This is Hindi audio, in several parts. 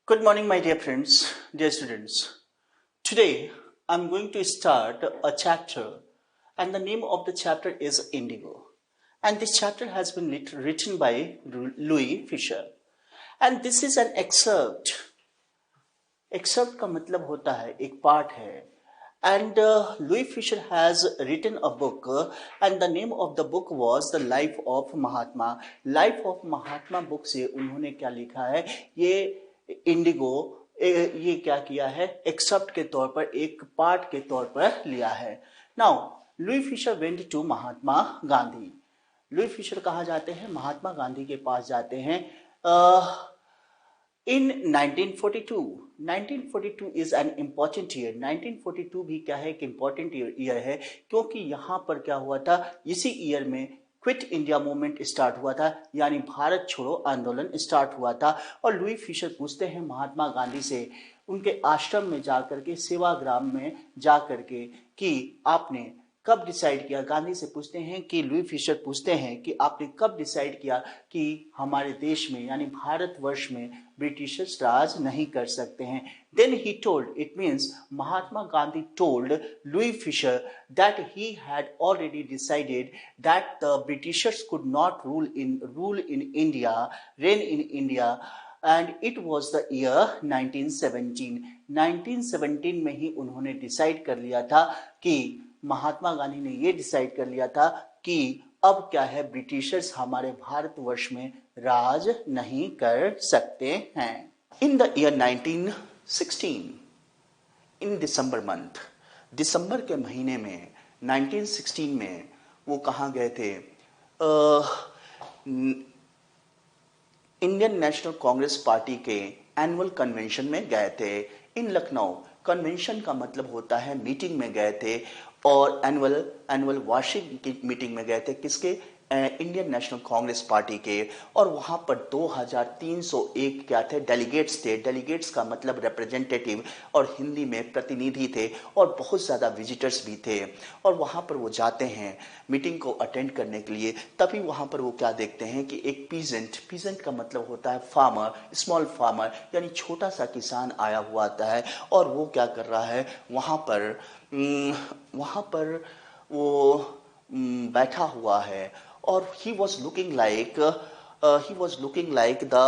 Good morning, my dear friends, dear students. Today, I'm going to start a chapter, and the name of the chapter is Indigo. And this chapter has been written by Louis Fisher. And this is an excerpt. Excerpt का मतलब होता है एक पार्ट है. And Louis Fisher has written a book, and the name of the book was The Life of Mahatma. Life of Mahatma book से उन्होंने क्या लिखा है, ये इंडिगो ये क्या किया है, एक्सेप्ट के तौर पर एक पार्ट के तौर पर लिया है. Now Louis Fischer went to Mahatma Gandhi. Louis Fischer कहाँ जाते हैं, महात्मा गांधी के पास जाते हैं. In 1942, 1942 is an important year. 1942 भी क्या है, एक important year है, क्योंकि यहाँ पर क्या हुआ था, इसी ईयर में क्विट इंडिया मूवमेंट स्टार्ट हुआ था, यानी भारत छोड़ो आंदोलन स्टार्ट हुआ था. और लुई फिशर पूछते हैं महात्मा गांधी से, उनके आश्रम में जाकर के, सेवाग्राम में जाकर के, कि आपने कब डिसाइड किया. गांधी से पूछते हैं कि लुई फिशर पूछते हैं कि आपने कब डिसाइड किया कि हमारे देश में यानी भारतवर्ष में ब्रिटिशर्स राज नहीं कर सकते हैं. Then he told, it means Mahatma Gandhi told Louis Fischer that he had already decided that the Britishers could not rule in India, reign in India, and it was the year 1917. 1917 में ही उन्होंने डिसाइड कर लिया था कि महात्मा गांधी ने ये डिसाइड कर लिया था कि अब क्या है, ब्रिटिशर्स हमारे भारतवर्ष में राज नहीं कर सकते हैं. In the year 1916, in December month, दिसंबर के महीने में 1916 में वो कहाँ गए थे, इंडियन नेशनल कांग्रेस पार्टी के एनुअल कन्वेंशन में गए थे इन लखनऊ. कन्वेंशन का मतलब होता है मीटिंग में गए थे, और एनुअल वार्षिक की मीटिंग में गए थे, किसके, इंडियन नेशनल कांग्रेस पार्टी के. और वहां पर 2301 क्या थे, डेलीगेट्स थे. डेलीगेट्स का मतलब रिप्रेजेंटेटिव और हिंदी में प्रतिनिधि थे, और बहुत ज़्यादा विजिटर्स भी थे. और वहां पर वो जाते हैं मीटिंग को अटेंड करने के लिए. तभी वहां पर वो क्या देखते हैं कि एक पीजेंट का मतलब होता है फार्मर, स्मॉल फार्मर, यानी छोटा सा किसान आया हुआ आता है. और वो क्या कर रहा है, वहां पर वो बैठा हुआ है, और he was looking like the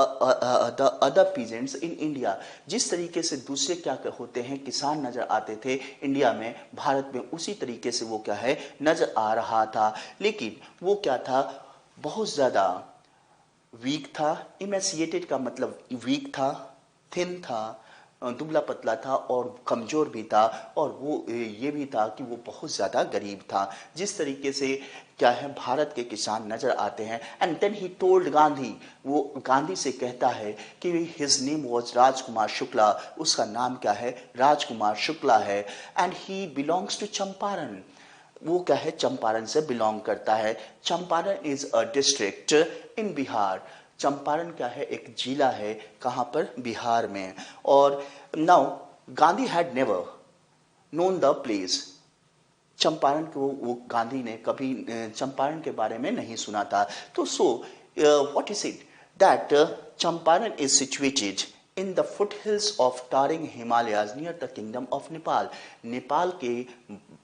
other peasants in India. जिस तरीके से दूसरे क्या होते हैं, किसान नजर आते थे इंडिया में, भारत में, उसी तरीके से वो क्या है नजर आ रहा था. लेकिन वो क्या था, बहुत ज्यादा वीक था. इमेसिएटेड का मतलब वीक था, थिन था, दुबला पतला था, और कमजोर भी था. और वो ये भी था कि वो बहुत ज़्यादा गरीब था. जिस तरीके से क्या है भारत के किसान नजर आते हैं. And then he told Gandhi, वो गांधी से कहता है कि his name was Rajkumar Shukla, उसका नाम क्या है, राजकुमार शुक्ला है. And he belongs to Champaran, वो क्या है, चंपारण से बिलोंग करता है. Champaran is a district in Bihar. Champaran क्या है, एक जिला है, कहां पर, बिहार में. और now Gandhi had never known the place. Champaran को वो गांधी ने कभी चंपारण के बारे में नहीं सुना था. तो what is it that Champaran is situated in the foothills of tarring Himalayas near the kingdom of Nepal. Nepal के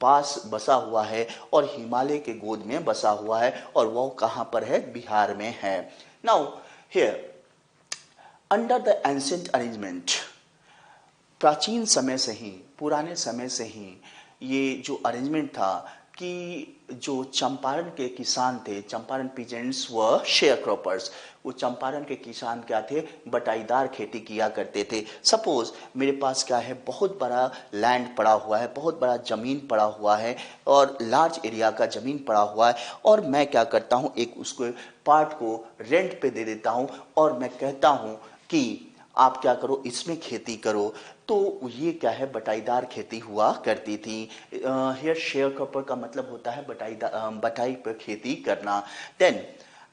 पास बसा हुआ है और हिमालय के गोद में बसा हुआ है. और वो कहां पर है, बिहार में है. Now here under the ancient arrangement, प्राचीन समय से ही, पुराने समय से ही ये जो अरेंजमेंट था कि जो चंपारण के किसान थे, चंपारण पीजेंट्स व शेयर क्रॉपर्स. वो चंपारण के किसान क्या थे, बटाईदार खेती किया करते थे. सपोज मेरे पास क्या है, बहुत बड़ा लैंड पड़ा हुआ है, बहुत बड़ा जमीन पड़ा हुआ है, और लार्ज एरिया का जमीन पड़ा हुआ है, और मैं क्या करता हूँ, एक उसको पार्ट को रेंट पे दे देता हूँ, और मैं कहता हूँ कि आप क्या करो, इसमें खेती करो. तो ये क्या है, बटाईदार खेती हुआ करती थी. हियर शेयर क्रॉपर का मतलब होता है बटाई पर खेती करना. Then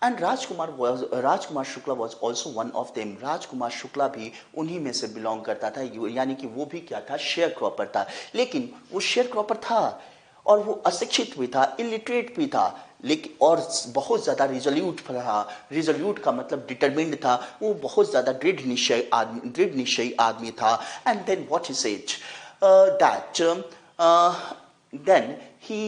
and Rajkumar Shukla was also one of them. Rajkumar Shukla भी उन्हीं में से बिलोंग करता था, यानी कि वो भी क्या था, शेयर क्रॉपर था. लेकिन वो शेयर क्रॉपर था, और वो अशिक्षित भी था, इलिटरेट भी था, लेकिन और बहुत ज्यादा रिजोल्यूट था। रिजोल्यूट का मतलब डिटरमिन्ड था, वो बहुत ज्यादा दृढ़ निश्चयी आदमी था। And then what he said that then he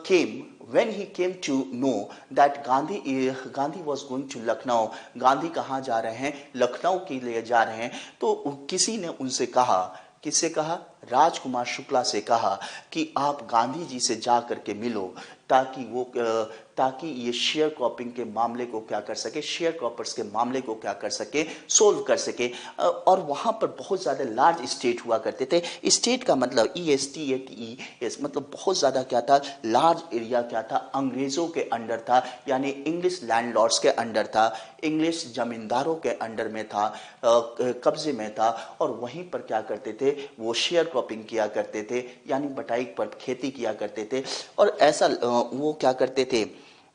came when he came to know that Gandhi was going to Lucknow. Gandhi कहाँ जा रहे हैं? लखनऊ के लिए जा रहे हैं। तो किसी ने उनसे कहा, किससे कहा? राजकुमार शुक्ला से कहा कि आप गांधी जी से जा करके मिलो, ताकि ये शेयर क्रॉपिंग के मामले को क्या कर सके, शेयर क्रॉपर्स के मामले को क्या कर सके, सोल्व कर सके। और वहां पर बहुत ज्यादा लार्ज स्टेट हुआ करते थे। स्टेट का मतलब ESTATE, मतलब बहुत ज्यादा क्या था, लार्ज एरिया क्या था, अंग्रेजों के अंडर था, यानी इंग्लिश लैंडलॉर्ड्स के अंडर था, इंग्लिश जमींदारों के अंडर में था, कब्जे में था। और वहीं पर क्या करते थे, वो शेयर क्रॉपिंग किया करते थे, यानी बटाई पर खेती किया करते थे। और ऐसा वो क्या करते थे,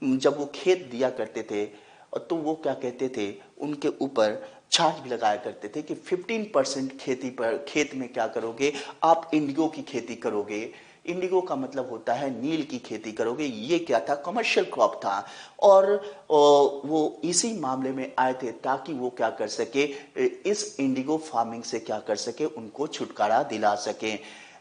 जब वो खेत दिया करते थे तो वो क्या कहते थे, उनके ऊपर चार्ज भी लगाया करते थे कि 15% खेत में क्या करोगे, आप इंडिगो की खेती करोगे। इंडिगो का मतलब होता है नील की खेती करोगे। ये क्या था, कमर्शियल क्रॉप था। और वो इसी मामले में आए थे ताकि वो क्या कर सके, इस इंडिगो फार्मिंग से क्या कर सके, उनको छुटकारा दिला सके।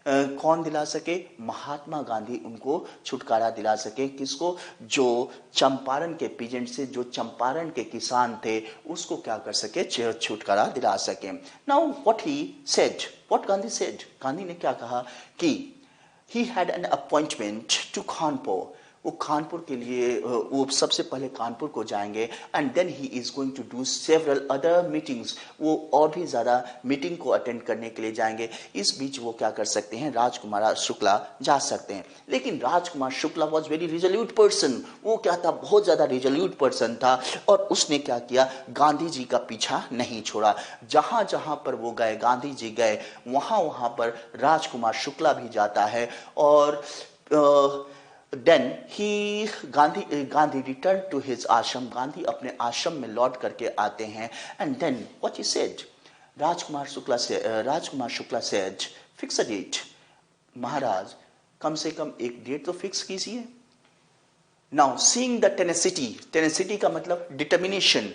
कौन दिला सके? महात्मा गांधी उनको छुटकारा दिला सके। किसको? जो चंपारण के पीजेंट से, जो चंपारण के किसान थे, उसको क्या कर सके, छुटकारा दिला सके। Now what he said, what Gandhi said, Gandhi ने क्या कहा कि he had an appointment to Kanpur. वो कानपुर के लिए वो सबसे पहले कानपुर को जाएंगे। And then he is going to do several other meetings. वो और भी ज्यादा मीटिंग को अटेंड करने के लिए जाएंगे। इस बीच वो क्या कर सकते हैं, राजकुमार शुक्ला जा सकते हैं। लेकिन Rajkumar Shukla was very resolute person. वो क्या था, बहुत ज्यादा रिजोल्यूट पर्सन था। और उसने क्या किया, गांधी जी का पीछा नहीं छोड़ा। जहां जहां पर वो गए, गांधी जी गए, वहां वहां पर राजकुमार शुक्ला भी जाता है। और then Gandhi return to his ashram. Gandhi अपने आश्रम में लौट करके आते हैं। And then what he said, Rajkumar Shukla said, fix a date. महाराज, कम से कम एक डेट तो फिक्स कीजिए। नाउ सीइंग द टेनेसिटी का मतलब डिटर्मिनेशन,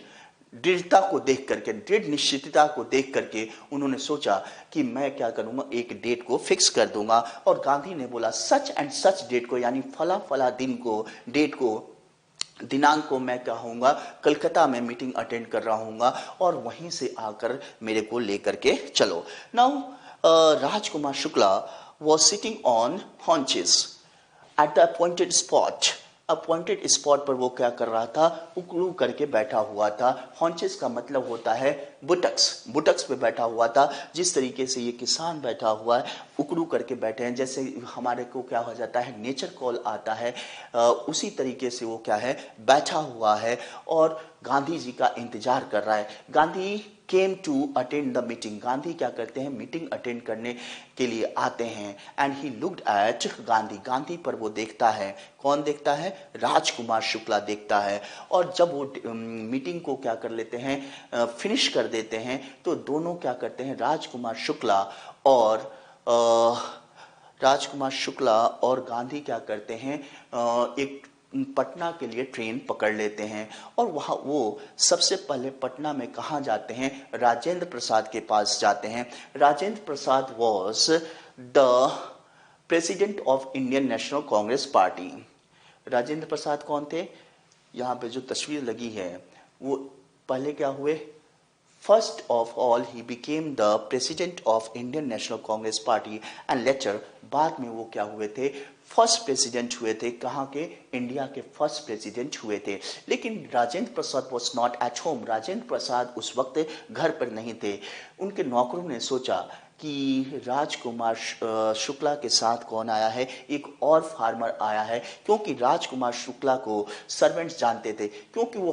दृढ़ता को देख करके, दृढ़ निश्चितता को देख करके उन्होंने सोचा कि मैं क्या करूंगा, एक डेट को फिक्स कर दूंगा। और गांधी ने बोला सच एंड सच डेट को, यानी फला फला दिन को, डेट को, दिनांक को मैं क्या होऊंगा, कलकत्ता में मीटिंग अटेंड कर रहा हूंगा और वहीं से आकर मेरे को लेकर के चलो। Now Rajkumar Shukla was sitting on haunches at the appointed spot पर वो क्या कर रहा था, उकड़ू करके बैठा हुआ था। हॉन्चेस का मतलब होता है बुटक्स पे बैठा हुआ था। जिस तरीके से ये किसान बैठा हुआ है, उकड़ू करके बैठे हैं, जैसे हमारे को क्या हो जाता है, नेचर कॉल आता है, उसी तरीके से वो क्या है, बैठा हुआ है और गांधी जी का इंतजार कर रहा है। Gandhi came to attend the meeting. Gandhi क्या करते हैं, मीटिंग अटेंड करने के लिए आते हैं। And he looked at Gandhi पर वो देखता है। कौन देखता है? राजकुमार शुक्ला देखता है। और जब वो मीटिंग को क्या कर लेते हैं, फिनिश कर देते हैं, तो दोनों क्या करते हैं, राजकुमार शुक्ला और गांधी क्या करते हैं, एक पटना के लिए ट्रेन पकड़ लेते हैं। और वहां वो सबसे पहले पटना में कहाँ जाते हैं, राजेंद्र प्रसाद के पास जाते हैं। Rajendra Prasad was the president of Indian National Congress party. Rajendra Prasad कौन थे? यहाँ पे जो तस्वीर लगी है, वो पहले क्या हुए, first of all he became the president of Indian National Congress party and later, बाद में वो क्या हुए थे, फर्स्ट प्रेसिडेंट हुए थे। कहाँ के? इंडिया के फर्स्ट प्रेसिडेंट हुए थे। लेकिन Rajendra Prasad was not at home. Rajendra Prasad उस वक्त घर पर नहीं थे। उनके नौकरों ने सोचा कि राजकुमार शुक्ला के साथ कौन आया है, एक और फार्मर आया है। क्योंकि राजकुमार शुक्ला को सर्वेंट्स जानते थे, क्योंकि वो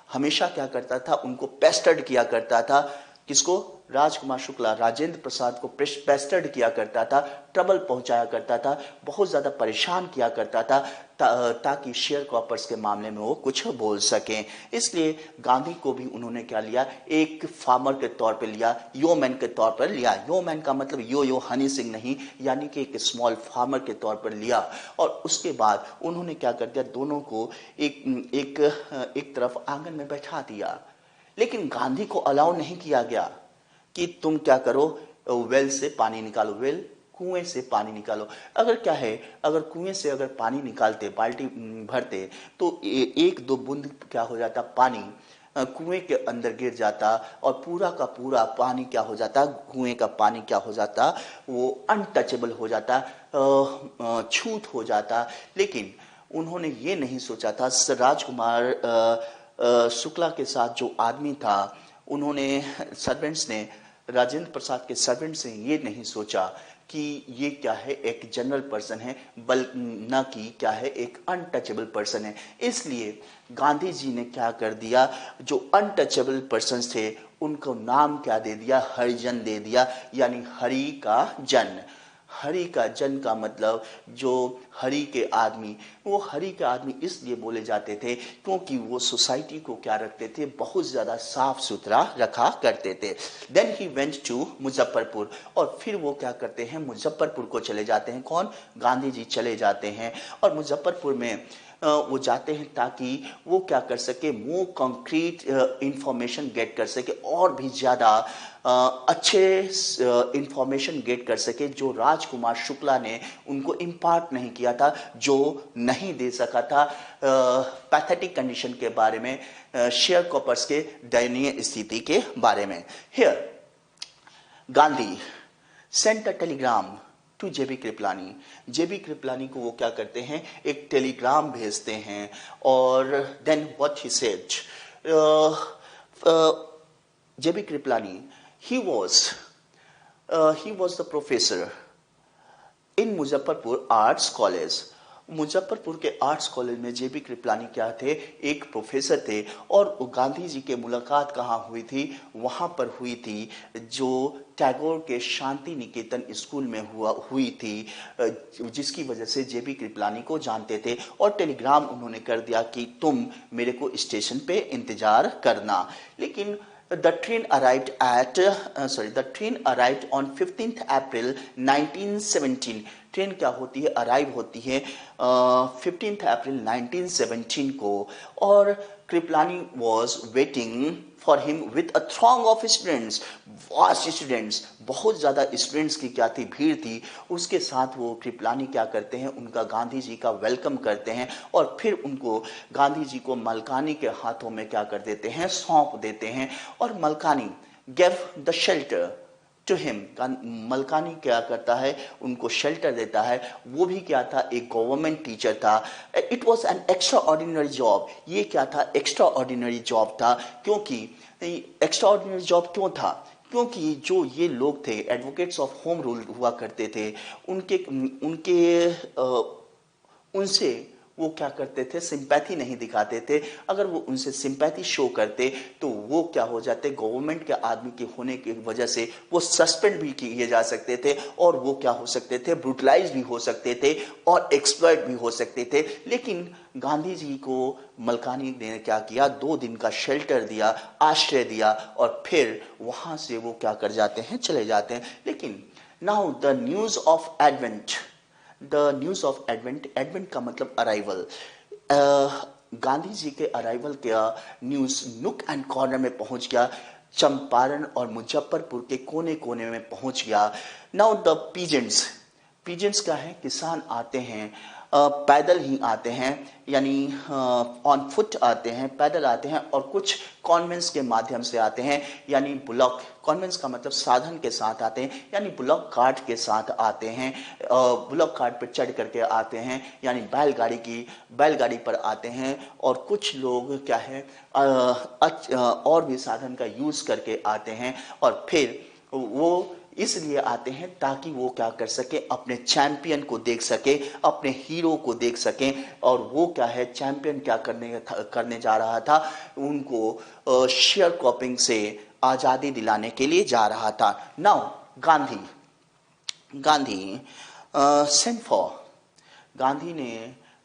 हमेशा क्या करता था, उनको पेस्टर्ड किया करता था। किसको? राजकुमार शुक्ला राजेंद्र प्रसाद को पेस्टर्ड किया करता था, ट्रबल पहुंचाया करता था, बहुत ज्यादा परेशान किया करता था ताकि शेयर क्रॉपर्स के मामले में वो कुछ बोल सकें। इसलिए गांधी को भी उन्होंने क्या लिया, एक फार्मर के तौर पे लिया, योमैन के तौर पर लिया। योमैन का मतलब यो हनी सिंह नहीं, यानी कि एक स्मॉल फार्मर के तौर पर लिया। और उसके बाद उन्होंने क्या कर दिया, दोनों को एक तरफ आंगन में बैठा दिया। लेकिन गांधी को अलाउ नहीं किया गया कि तुम क्या करो, वेल से पानी निकालो, वेल कुएं से पानी निकालो। अगर क्या है, अगर कुएं से अगर पानी निकालते, बाल्टी भरते, तो एक दो बूंद क्या हो जाता, पानी कुएं के अंदर गिर जाता और पूरा का पूरा पानी क्या हो जाता, कुएं का पानी क्या हो जाता, वो अनटचेबल हो जाता, छूत हो जाता। लेकिन उन्होंने ये नहीं सोचा था, राजकुमार शुक्ला के साथ जो आदमी था, उन्होंने सर्वेंट्स ने, राजेंद्र प्रसाद के सर्वेंट्स ने ये नहीं सोचा कि ये क्या है, एक जनरल पर्सन है, न कि क्या है, एक अनटचेबल पर्सन है। इसलिए गांधी जी ने क्या कर दिया, जो अनटचेबल पर्सन थे उनको नाम क्या दे दिया, हरिजन दे दिया, यानी हरि का जन। हरि का जन का मतलब जो हरि के आदमी, वो हरि के आदमी इसलिए बोले जाते थे क्योंकि वो सोसाइटी को क्या रखते थे, बहुत ज्यादा साफ सुथरा रखा करते थे। Then he went to Muzaffarpur, और फिर वो क्या करते हैं, मुजफ्फरपुर को चले जाते हैं। कौन? गांधी जी चले जाते हैं और मुजफ्फरपुर में वो जाते हैं ताकि वो क्या कर सके, मोर कंक्रीट इंफॉर्मेशन गेट कर सके, और भी ज्यादा अच्छे इंफॉर्मेशन गेट कर सके जो राजकुमार शुक्ला ने उनको इम्पार्ट नहीं किया था, जो नहीं दे सका था पैथेटिक कंडीशन के बारे में, शेयर क्रॉपर्स के दयनीय स्थिति के बारे में। Here Gandhi sent a telegram to J B Kripalani. J B Kripalani को वो क्या करते हैं, एक टेलीग्राम भेजते हैं, और then what he said, JB Kripalani he was the professor in Muzaffarpur arts college. Muzaffarpur के आर्ट्स कॉलेज में जेबी कृपलानी क्या थे, एक प्रोफेसर थे। और गांधी जी के मुलाकात कहाँ हुई थी, वहाँ पर हुई थी जो टैगोर के शांति निकेतन स्कूल में हुई थी, जिसकी वजह से जेबी कृपलानी को जानते थे। और टेलीग्राम उन्होंने कर दिया कि तुम मेरे को स्टेशन पे इंतजार करना। लेकिन the train arrived on 15th April 1917। Train क्या होती है, अराइव होती है 15th अप्रैल 1917 को। और Kripalani was waiting for him with a throng of students, vast students, बहुत ज्यादा स्टूडेंट्स की क्या थी, भीड़ थी। उसके साथ वो कृपलानी क्या करते हैं, उनका गांधी जी का वेलकम करते हैं, और फिर उनको गांधी जी को मलकानी के हाथों में क्या कर देते हैं, सौंप देते हैं। और Malkani gave the shelter to him। Malkani क्या करता है, उनको शेल्टर देता है। वो भी क्या था, एक गवर्नमेंट टीचर था। It was an extra ordinary job. ये क्या था, एक्स्ट्रा ऑर्डिनरी जॉब था। क्योंकि एक्स्ट्रा ऑर्डिनरी जॉब क्यों था, क्योंकि जो ये लोग थे, एडवोकेट्स ऑफ होम रूल हुआ करते थे, उनसे वो क्या करते थे, सिंपैथी नहीं दिखाते थे। अगर वो उनसे सिंपैथी शो करते तो वो क्या हो जाते, गवर्नमेंट के आदमी के होने की वजह से वो सस्पेंड भी किए जा सकते थे, और वो क्या हो सकते थे, ब्रूटलाइज भी हो सकते थे, और एक्सप्लॉइट भी हो सकते थे। लेकिन गांधी जी को मलकानी ने क्या किया, 2 दिन का शेल्टर दिया, आश्रय दिया, और फिर वहां से वो क्या कर जाते हैं, चले जाते हैं। लेकिन now the news of advent, advent का मतलब अराइवल। गांधी जी के अराइवल का न्यूज नुक एंड कॉर्नर में पहुंच गया, चंपारण और मुजफ्फरपुर के कोने कोने में पहुंच गया। नाउ द पीजेंट्स क्या है, किसान आते हैं, पैदल ही आते हैं, यानी ऑन फुट आते हैं, पैदल आते हैं, और कुछ कॉन्वेंट्स के माध्यम से आते हैं, यानी बुलॉक, कॉन्वेंट्स का मतलब साधन के साथ आते हैं, यानी बुलॉक कार्ट के साथ आते हैं, बुलॉक कार्ट पर चढ़ करके आते हैं, यानी बैलगाड़ी पर आते हैं। और कुछ लोग क्या है, और भी साधन का यूज करके आते हैं, और फिर वो इसलिए आते हैं ताकि वो क्या कर सके, अपने चैंपियन को देख सके, अपने हीरो को देख सकें। और वो क्या है, चैंपियन क्या करने जा रहा था, उनको शेयर क्रॉपिंग से आजादी दिलाने के लिए जा रहा था। Now Gandhi sent for,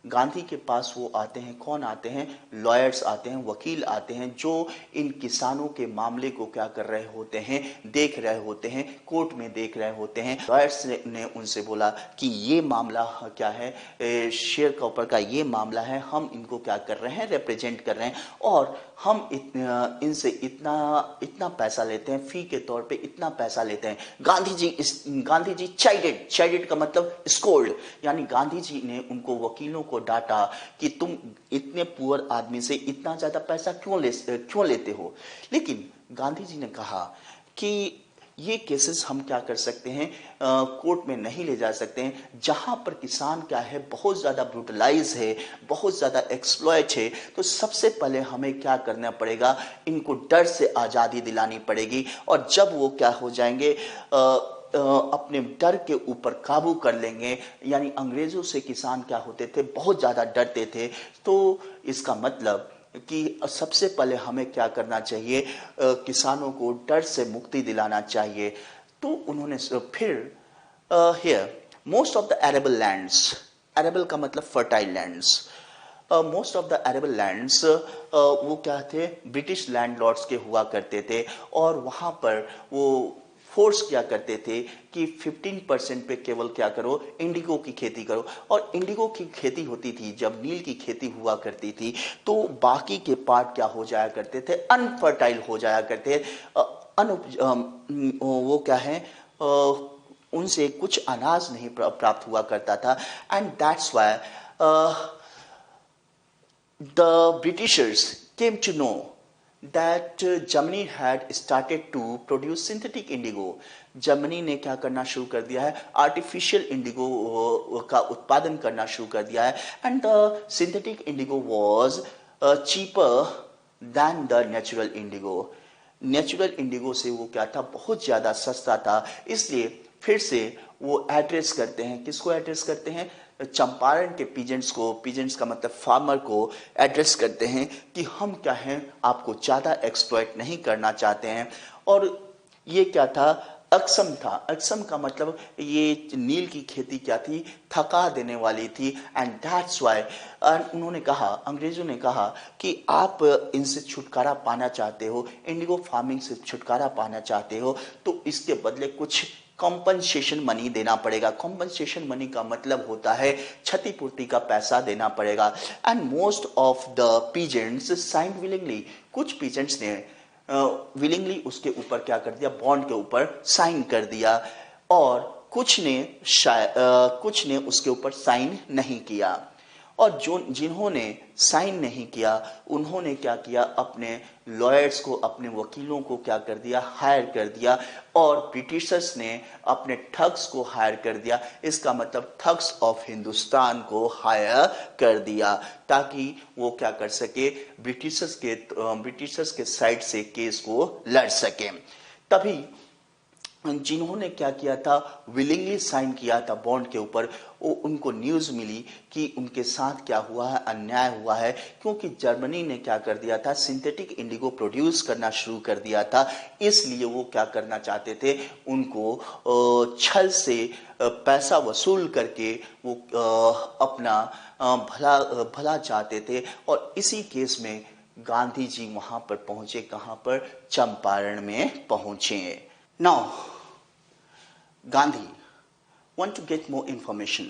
Gandhi के पास वो आते हैं, कौन आते हैं, लॉयर्स आते हैं, वकील आते हैं, जो इन किसानों के मामले को क्या कर रहे होते हैं, देख रहे होते हैं, कोर्ट में देख रहे होते हैं। लॉयर्स ने उनसे बोला कि ये मामला क्या है, शेयर क्रॉपर का ये मामला है, हम इनको क्या कर रहे हैं, रिप्रेजेंट कर रहे हैं, और हम इनसे इतना पैसा लेते हैं, फी के तौर पे इतना पैसा लेते हैं। गांधी जी चाइडेड का मतलब स्कोल्ड, यानी गांधी जी ने उनको वकीलों को डांटा कि तुम इतने पुअर आदमी से इतना ज्यादा पैसा क्यों लेते हो। लेकिन गांधी जी ने कहा कि ये केसेस हम क्या कर सकते हैं, कोर्ट में नहीं ले जा सकते हैं, जहां पर किसान क्या है, बहुत ज्यादा ब्रूटलाइज है, बहुत ज्यादा एक्सप्लॉइट है। तो सबसे पहले हमें क्या करना पड़ेगा, इनको डर से आजादी दिलानी पड़ेगी। और जब वो क्या हो जाएंगे, अपने डर के ऊपर काबू कर लेंगे, यानी अंग्रेजों से किसान क्या होते थे, बहुत ज्यादा डरते थे। तो इसका मतलब कि सबसे पहले हमें क्या करना चाहिए, किसानों को डर से मुक्ति दिलाना चाहिए। तो उन्होंने फिर here most of the arable lands, arable का मतलब fertile lands, most of the arable lands वो क्या थे, ब्रिटिश लैंडलॉर्ड्स के हुआ करते थे। और वहां पर वो फोर्स क्या करते थे कि 15% पे केवल क्या करो, इंडिगो की खेती करो। और इंडिगो की खेती होती थी, जब नील की खेती हुआ करती थी, तो बाकी के पार्ट क्या हो जाया करते थे, अनफर्टाइल हो जाया करते थे। वो क्या है, उनसे कुछ अनाज नहीं प्राप्त हुआ करता था। And that's why the Britishers came to know that Germany had started to produce synthetic indigo. Germany ने क्या करना शुरू कर दिया है, आर्टिफिशियल इंडिगो का उत्पादन करना शुरू कर दिया है। And the synthetic Indigo was cheaper than the natural Indigo. Natural Indigo से वो क्या था, बहुत ज्यादा सस्ता था। इसलिए फिर से वो एड्रेस करते हैं, किसको एड्रेस करते हैं, चंपारण के पीजेंट्स को, पीजेंट्स का मतलब फार्मर को एड्रेस करते हैं कि हम क्या हैं, आपको ज्यादा एक्सप्लॉइट नहीं करना चाहते हैं। और ये क्या था, अक्षम था। अक्षम का मतलब ये नील की खेती क्या थी, थका देने वाली थी। एंड दैट्स व्हाई उन्होंने कहा, अंग्रेजों ने कहा कि आप इनसे छुटकारा पाना चाहते हो, इंडिगो फार्मिंग से छुटकारा पाना चाहते हो, तो इसके बदले कुछ कॉम्पनसेशन मनी देना पड़ेगा। कॉम्पनसेशन मनी का मतलब होता है क्षतिपूर्ति का पैसा देना पड़ेगा। And most of the peasants signed willingly, कुछ पीजेंट्स ने विलिंगली उसके ऊपर क्या कर दिया, बॉन्ड के ऊपर साइन कर दिया। और कुछ ने उसके ऊपर साइन नहीं किया। और जिन्होंने साइन नहीं किया, उन्होंने क्या किया, अपने लॉयर्स को, अपने वकीलों को क्या कर दिया, हायर कर दिया। और ब्रिटिशर्स ने अपने ठग्स को हायर कर दिया। इसका मतलब ठग्स ऑफ हिंदुस्तान को हायर कर दिया, ताकि वो क्या कर सके, ब्रिटिशर्स के साइड से केस को लड़ सके। तभी जिन्होंने क्या किया था, विलिंगली साइन किया था बॉन्ड के ऊपर, उनको न्यूज मिली कि उनके साथ क्या हुआ है, अन्याय हुआ है। क्योंकि जर्मनी ने क्या कर दिया था, सिंथेटिक इंडिगो प्रोड्यूस करना शुरू कर दिया था। इसलिए वो क्या करना चाहते थे, उनको छल से पैसा वसूल करके वो अपना भला चाहते थे। और इसी केस में गांधी जी वहां पर पहुंचे, कहां पर, चंपारण में पहुंचे। Now, Gandhi want to get more information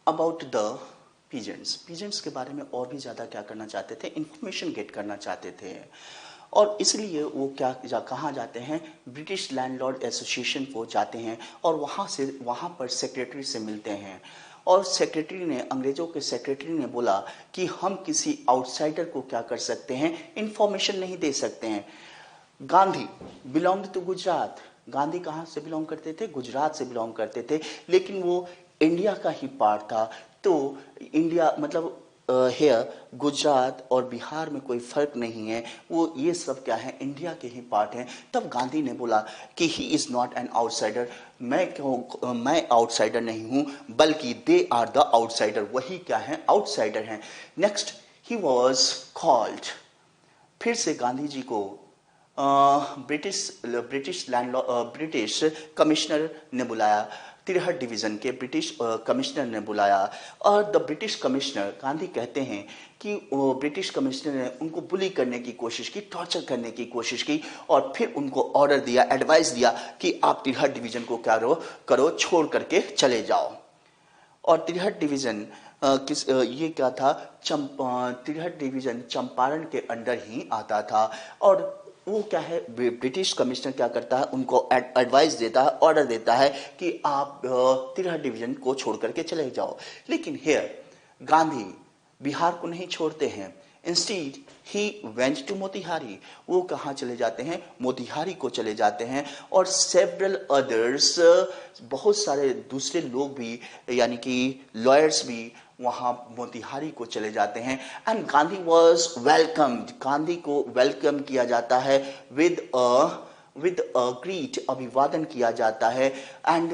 about the peasants. Peasants के बारे में और भी ज्यादा क्या करना चाहते थे, इंफॉर्मेशन गेट करना चाहते थे। और इसलिए वो कहाँ जाते हैं, ब्रिटिश लैंडलॉर्ड एसोसिएशन को जाते हैं। और वहां पर सेक्रेटरी से मिलते हैं। और सेक्रेटरी ने, अंग्रेजों के सेक्रेटरी ने बोला कि हम किसी आउटसाइडर को क्या कर सकते हैं, इंफॉर्मेशन नहीं दे सकते हैं। Gandhi belong to Gujarat. गांधी कहां से बिलोंग करते थे, गुजरात से बिलोंग करते थे। लेकिन वो इंडिया का ही पार्ट था। तो इंडिया मतलब हेयर गुजरात और बिहार में कोई फर्क नहीं है, वो ये सब क्या है इंडिया के ही पार्ट हैं। तब गांधी ने बोला कि he is not an outsider, मैं आउटसाइडर नहीं हूं, बल्कि दे आर द आउटसाइडर, वही क्या है आउटसाइडर हैं। नेक्स्ट ही वॉज कॉल्ड, फिर से गांधी जी को ब्रिटिश कमिश्नर ने बुलाया, तिरहट डिवीजन के ब्रिटिश कमिश्नर ने बुलाया। और द ब्रिटिश कमिश्नर, गांधी कहते हैं कि ब्रिटिश कमिश्नर ने उनको बुली करने की कोशिश की, टॉर्चर करने की कोशिश की, और फिर उनको ऑर्डर दिया, एडवाइस दिया कि आप तिरहट डिवीजन को क्या करो, छोड़ करके चले जाओ। और तिरहट डिवीजन ये क्या था, तिरहट डिवीजन चंपारण के अंडर ही आता था। और वो क्या है, ब्रिटिश कमिश्नर क्या करता है, उनको एडवाइस देता है, ऑर्डर देता है कि आप तिरहट डिवीजन को छोड़ करके चले जाओ। लेकिन हियर गांधी बिहार को नहीं छोड़ते हैं, instead he went to Motihari, वो कहाँ चले जाते हैं, मोतिहारी को चले जाते हैं। और सेवरल अदर्स, बहुत सारे दूसरे लोग भी, यानी कि लॉयर्स भी वहां मोतिहारी को चले जाते हैं। And Gandhi was welcomed, Gandhi को वेलकम किया जाता है विद ग्रीट, अभिवादन किया जाता है। एंड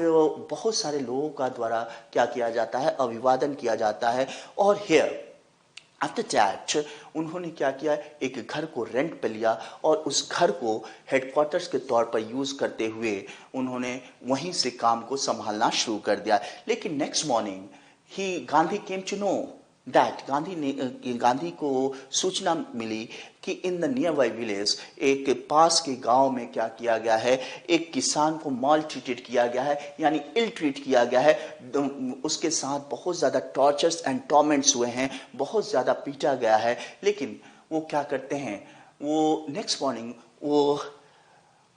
बहुत सारे लोगों का द्वारा क्या किया जाता है, अभिवादन किया जाता है। और हियर आफ्टर दैट उन्होंने क्या किया, एक घर को रेंट पे लिया और उस घर को हेडक्वार्टर्स के तौर पर यूज करते हुए उन्होंने वहीं से काम को संभालना शुरू कर दिया। लेकिन next morning he Gandhi came to know that, Gandhi को सूचना मिली कि in the nearby village, एक पास के गांव में क्या किया गया है, एक किसान को माल ट्रीटेड किया गया है, यानी इल ट्रीट किया गया है, उसके साथ बहुत ज़्यादा टॉर्चर्स एंड टॉर्मेंट्स हुए हैं, बहुत ज़्यादा पीटा गया है। लेकिन वो क्या करते हैं, वो नेक्स्ट मॉर्निंग वो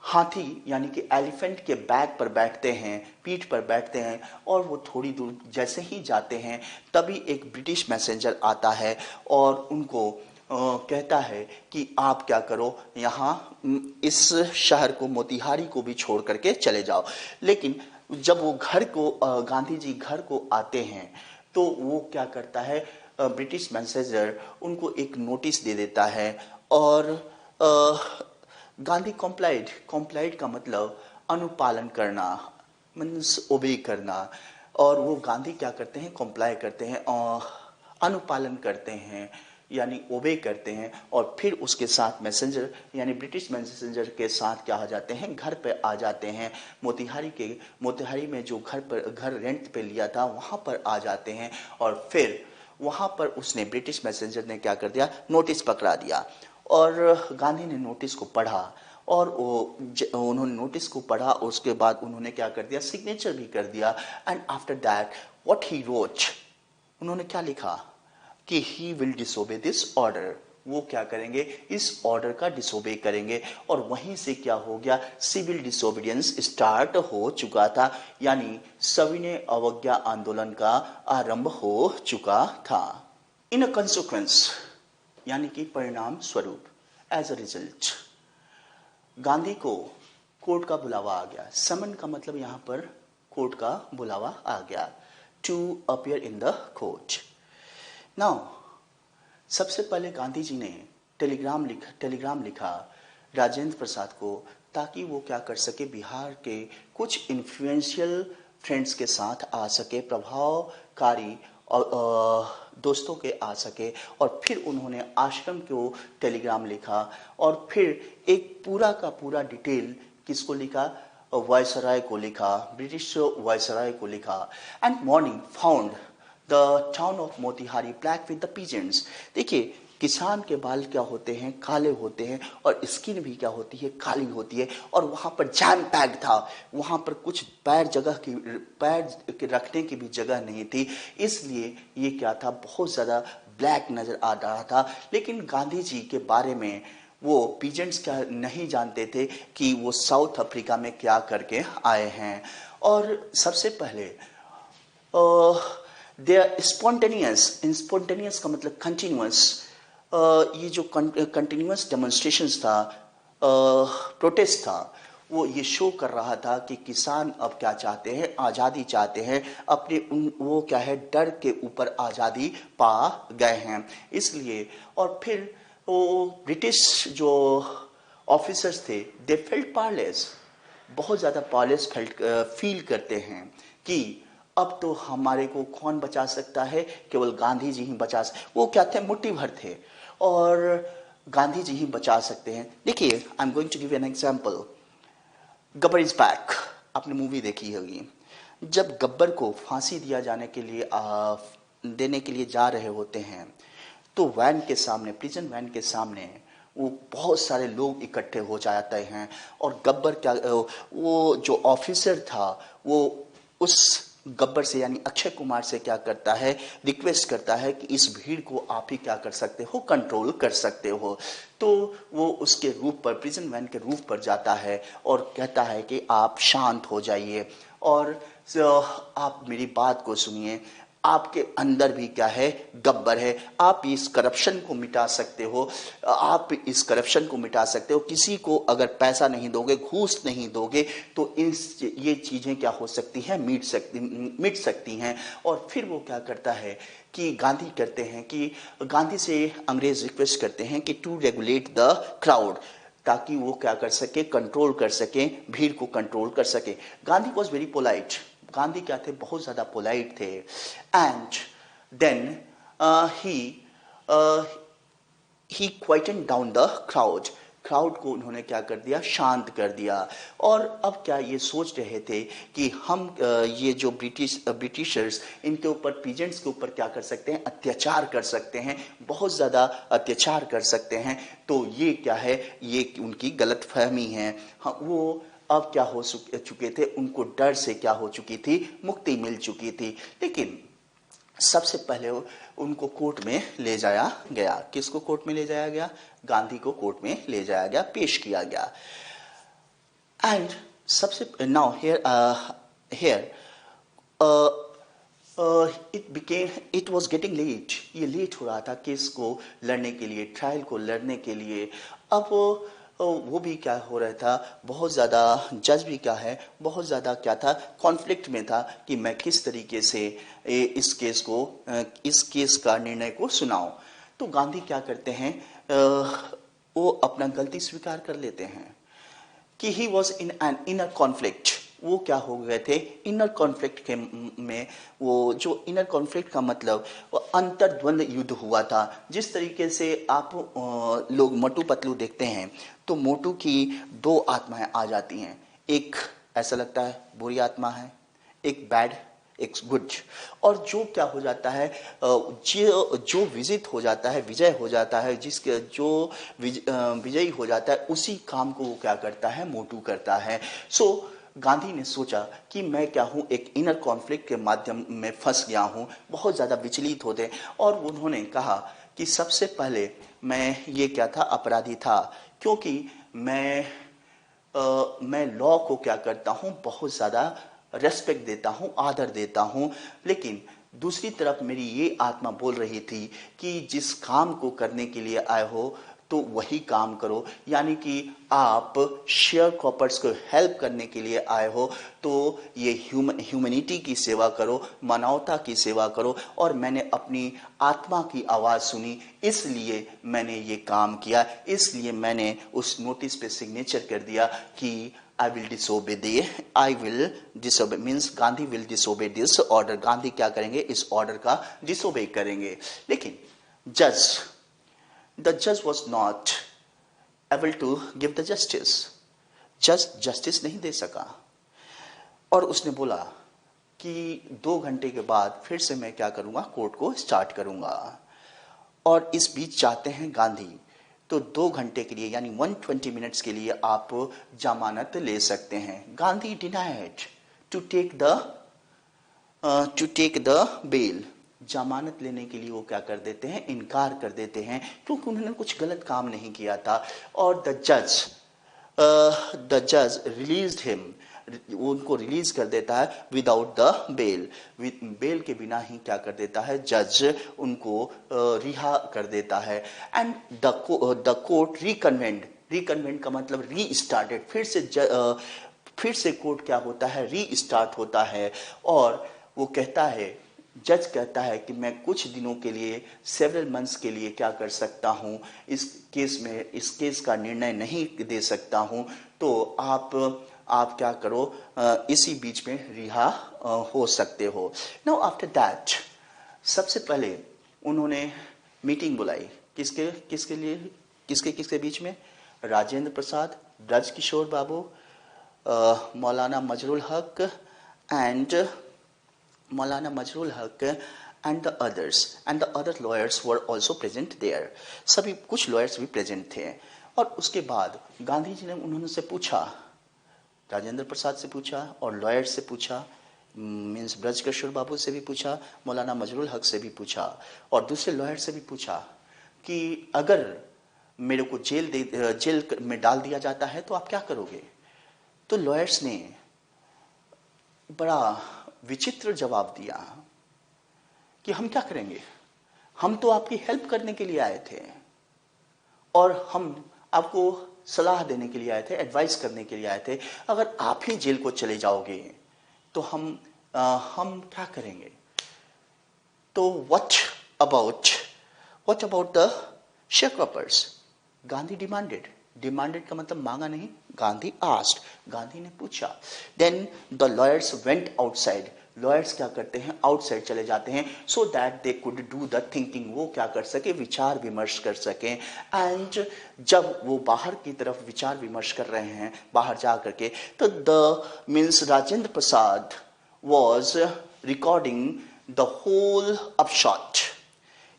हाथी यानी कि एलिफेंट के बैक पर बैठते हैं, पीठ पर बैठते हैं, और वो थोड़ी दूर जैसे ही जाते हैं तभी एक ब्रिटिश मैसेंजर आता है और उनको कहता है कि आप क्या करो, यहाँ इस शहर को, मोतिहारी को भी छोड़ करके चले जाओ। लेकिन जब वो घर को गांधी जी घर को आते हैं तो वो क्या करता है, ब्रिटिश मैसेंजर उनको एक नोटिस दे देता है। और गांधी कॉम्प्लाइड का मतलब अनुपालन करना, मीन्स ओबे करना। और वो गांधी क्या करते हैं, कॉम्प्लाई करते हैं और अनुपालन करते हैं, यानी ओबे करते हैं। और फिर उसके साथ मैसेंजर यानी ब्रिटिश मैसेंजर के साथ क्या आ जाते हैं, घर पे आ जाते हैं, मोतिहारी में जो घर रेंट पे लिया था वहाँ पर आ जाते हैं। और फिर वहाँ पर उसने, ब्रिटिश मैसेंजर ने क्या कर दिया, नोटिस पकड़ा दिया। और गांधी ने नोटिस को पढ़ा, और उन्होंने नोटिस को पढ़ा, और उसके बाद उन्होंने क्या कर दिया, सिग्नेचर भी कर दिया। And after that what he wrote, उन्होंने क्या लिखा कि he will disobey this order, वो क्या करेंगे, इस ऑर्डर का डिसोबे करेंगे। और वहीं से क्या हो गया, सिविल डिसोबीडियंस स्टार्ट हो चुका था, यानी सविनय अवज्ञा आंदोलन का आरंभ हो चुका था। इन अ कंसिक्वेंस, यानी कि परिणाम स्वरूप, एज अ रिजल्ट, गांधी को कोर्ट का बुलावा आ गया। समन का मतलब यहां पर कोर्ट का बुलावा आ गया, to appear in the court. Now सबसे पहले गांधी जी ने टेलीग्राम लिखा राजेंद्र प्रसाद को, ताकि वो क्या कर सके, बिहार के कुछ इन्फ्लुएंशियल फ्रेंड्स के साथ आ सके, प्रभावकारी दोस्तों के आ सके। और फिर उन्होंने आश्रम को टेलीग्राम लिखा, और फिर एक पूरा का पूरा डिटेल किसको लिखा, वायसराय को लिखा, ब्रिटिश वायसराय को लिखा। And morning found the town of Motihari black with the peasants. देखिए, किसान के बाल क्या होते हैं, काले होते हैं, और स्किन भी क्या होती है, काली होती है। और वहाँ पर जैम पैक था, वहाँ पर कुछ पैर रखने की भी जगह नहीं थी, इसलिए ये क्या था, बहुत ज़्यादा ब्लैक नज़र आ रहा था। लेकिन गांधी जी के बारे में वो पीजेंट्स क्या नहीं जानते थे कि वो साउथ अफ्रीका में क्या करके आए हैं। और सबसे पहले दे आर स्पॉन्टेनियस का मतलब कंटिन्यूअस, ये जो कंटिन्यूअस डेमोन्स्ट्रेशंस था, प्रोटेस्ट था, वो ये शो कर रहा था कि किसान अब क्या चाहते हैं, आज़ादी चाहते हैं, अपने वो क्या है, डर के ऊपर आज़ादी पा गए हैं। इसलिए और फिर वो ब्रिटिश जो ऑफिसर्स थे, दे फेल्ट पावरलेस, बहुत ज़्यादा पावरलेस फील करते हैं कि अब तो हमारे को कौन बचा सकता है, केवल गांधी जी ही बचा वो क्या थे, मुट्ठी भर थे और गांधी जी ही बचा सकते हैं। देखिए, I am going to give an example. Gabbar is back, आपने मूवी देखी होगी। जब गब्बर को फांसी दिया जाने के लिए देने के लिए जा रहे होते हैं, तो वैन के सामने, प्रिजन वैन के सामने वो बहुत सारे लोग इकट्ठे हो जाते हैं और गब्बर क्या, वो जो ऑफिसर था वो उस गब्बर से यानी अक्षय कुमार से क्या करता है, रिक्वेस्ट करता है कि इस भीड़ को आप ही क्या कर सकते हो, कंट्रोल कर सकते हो। तो वो उसके रूफ पर, प्रिजन वैन के रूफ पर जाता है और कहता है कि आप शांत हो जाइए और आप मेरी बात को सुनिए, आपके अंदर भी क्या है, गब्बर है, आप इस करप्शन को मिटा सकते हो, आप इस करप्शन को मिटा सकते हो। किसी को अगर पैसा नहीं दोगे, घूस नहीं दोगे, तो ये चीजें क्या हो सकती हैं, मिट सकती हैं। और फिर वो क्या करता है कि गांधी से अंग्रेज रिक्वेस्ट करते हैं कि टू रेगुलेट द क्राउड, ताकि वो क्या कर सके, कंट्रोल कर सके, भीड़ को कंट्रोल कर सके। Gandhi was very polite, Gandhi क्या थे, बहुत ज्यादा पोलाइट थे। And then he he quietened down the crowd, crowd को उन्होंने क्या कर दिया, शांत कर दिया। और अब क्या ये सोच रहे थे कि हम ये जो ब्रिटिशर्स, इनके ऊपर, पीजेंट्स के ऊपर क्या कर सकते हैं, अत्याचार कर सकते हैं, बहुत ज़्यादा अत्याचार कर सकते हैं। तो ये क्या है, ये उनकी गलत फहमी है। हाँ, वो अब क्या हो चुके थे, उनको डर से क्या हो चुकी थी, मुक्ति मिल चुकी थी। लेकिन सबसे पहले उनको कोर्ट में ले जाया गया। किसको कोर्ट में ले जाया गया, गांधी को कोर्ट में ले जाया गया, पेश किया गया। एंड सबसे now here it was getting late, ये लेट हो रहा था केस को लड़ने के लिए, ट्रायल को लड़ने के लिए। अब वो भी क्या हो रहा था, बहुत ज़्यादा, जज भी क्या है, बहुत ज़्यादा क्या था, कॉन्फ्लिक्ट में था कि मैं किस तरीके से इस केस का निर्णय को सुनाऊं। तो गांधी क्या करते हैं, वो अपना गलती स्वीकार कर लेते हैं कि he was in an inner conflict. वो क्या हो गए थे, इनर कॉन्फ्लिक्ट के में, वो जो इनर कॉन्फ्लिक्ट का मतलब, वो अंतर्द्वंद युद्ध हुआ था। जिस तरीके से आप लोग मोटू पतलू देखते हैं, तो मोटू की दो आत्माएं आ जाती हैं, एक ऐसा लगता है बुरी आत्मा है, एक बैड, एक गुड। और जो क्या हो जाता है, जो विजित हो जाता है, विजय हो जाता है, जिसके जो विजयी हो जाता है, उसी काम को वो क्या करता है, मोटू करता है। सो गांधी ने सोचा कि मैं क्या हूँ, एक इनर कॉन्फ्लिक्ट के माध्यम में फंस गया हूँ, बहुत ज़्यादा विचलित होते। और उन्होंने कहा कि सबसे पहले मैं ये क्या था, अपराधी था, क्योंकि मैं लॉ को क्या करता हूँ, बहुत ज़्यादा रेस्पेक्ट देता हूँ, आदर देता हूँ। लेकिन दूसरी तरफ मेरी ये आत्मा बोल रही थी कि जिस काम को करने के लिए आए हो, तो वही काम करो, यानी कि आप शेयर कॉपर्स को हेल्प करने के लिए आए हो, तो ये ह्यूमैनिटी की सेवा करो, मानवता की सेवा करो। और मैंने अपनी आत्मा की आवाज़ सुनी, इसलिए मैंने ये काम किया, इसलिए मैंने उस नोटिस पे सिग्नेचर कर दिया कि I will disobey means Gandhi will disobey this order। Gandhi क्या करेंगे, इस ऑर्डर का डिसोबे करेंगे। लेकिन the judge was not able to give the justice। जज जस्टिस नहीं दे सका और उसने बोला कि 2 घंटे के बाद फिर से मैं क्या करूंगा, कोर्ट को स्टार्ट करूंगा। और इस बीच चाहते हैं गांधी, तो 2 घंटे के लिए यानी 120 मिनट्स के लिए आप जमानत ले सकते हैं। Gandhi denied to take the bail. जमानत लेने के लिए वो क्या कर देते हैं, इनकार कर देते हैं, क्योंकि उन्होंने कुछ गलत काम नहीं किया था। और द जज रिलीज्ड हिम, उनको रिलीज कर देता है विदाउट द बेल। बेल के बिना ही क्या कर देता है, जज उनको रिहा कर देता है। एंड द कोर्ट रिकन्वेंड, रिकन्वेंट का मतलब रीस्टार्टेड, फिर से कोर्ट क्या होता है, रीस्टार्ट होता है। और वो कहता है, जज कहता है कि मैं कुछ दिनों के लिए, सेवरल मंथ्स के लिए क्या कर सकता हूँ, इस केस का निर्णय नहीं दे सकता हूँ, तो आप क्या करो, इसी बीच में रिहा हो सकते हो। नाउ आफ्टर दैट, सबसे पहले उन्होंने मीटिंग बुलाई, किसके लिए, किसके बीच में, राजेंद्र प्रसाद, ब्रज किशोर बाबू, मौलाना मजरुल हक and and the other lawyers were also present there. सभी कुछ lawyers भी present थे। और उसके बाद गांधी जी ने उन्होंने से पूछा, राजेंद्र प्रसाद से पूछा और लॉयर से पूछा, मीन्स ब्रज किशोर बाबू से भी पूछा, मौलाना मजरुल हक से भी पूछा और दूसरे लॉयर से भी पूछा कि अगर मेरे को जेल में डाल दिया जाता है तो आप क्या करोगे। तो लॉयर्स ने बड़ा विचित्र जवाब दिया कि हम क्या करेंगे, हम तो आपकी हेल्प करने के लिए आए थे और हम आपको सलाह देने के लिए आए थे, एडवाइस करने के लिए आए थे। अगर आप ही जेल को चले जाओगे तो हम क्या करेंगे। तो what about the sharecroppers, Gandhi demanded का मतलब मांगा नहीं, गांधी आस्क्ड, गांधी ने पूछा। Then the lawyers went outside, lawyers क्या करते हैं, आउटसाइड चले जाते हैं, so that they could do the thinking, वो क्या कर सके, विचार विमर्श कर सके। एंड जब वो बाहर की तरफ विचार विमर्श कर रहे हैं बाहर जा करके, तो the means Rajendra Prasad was recording the whole upshot.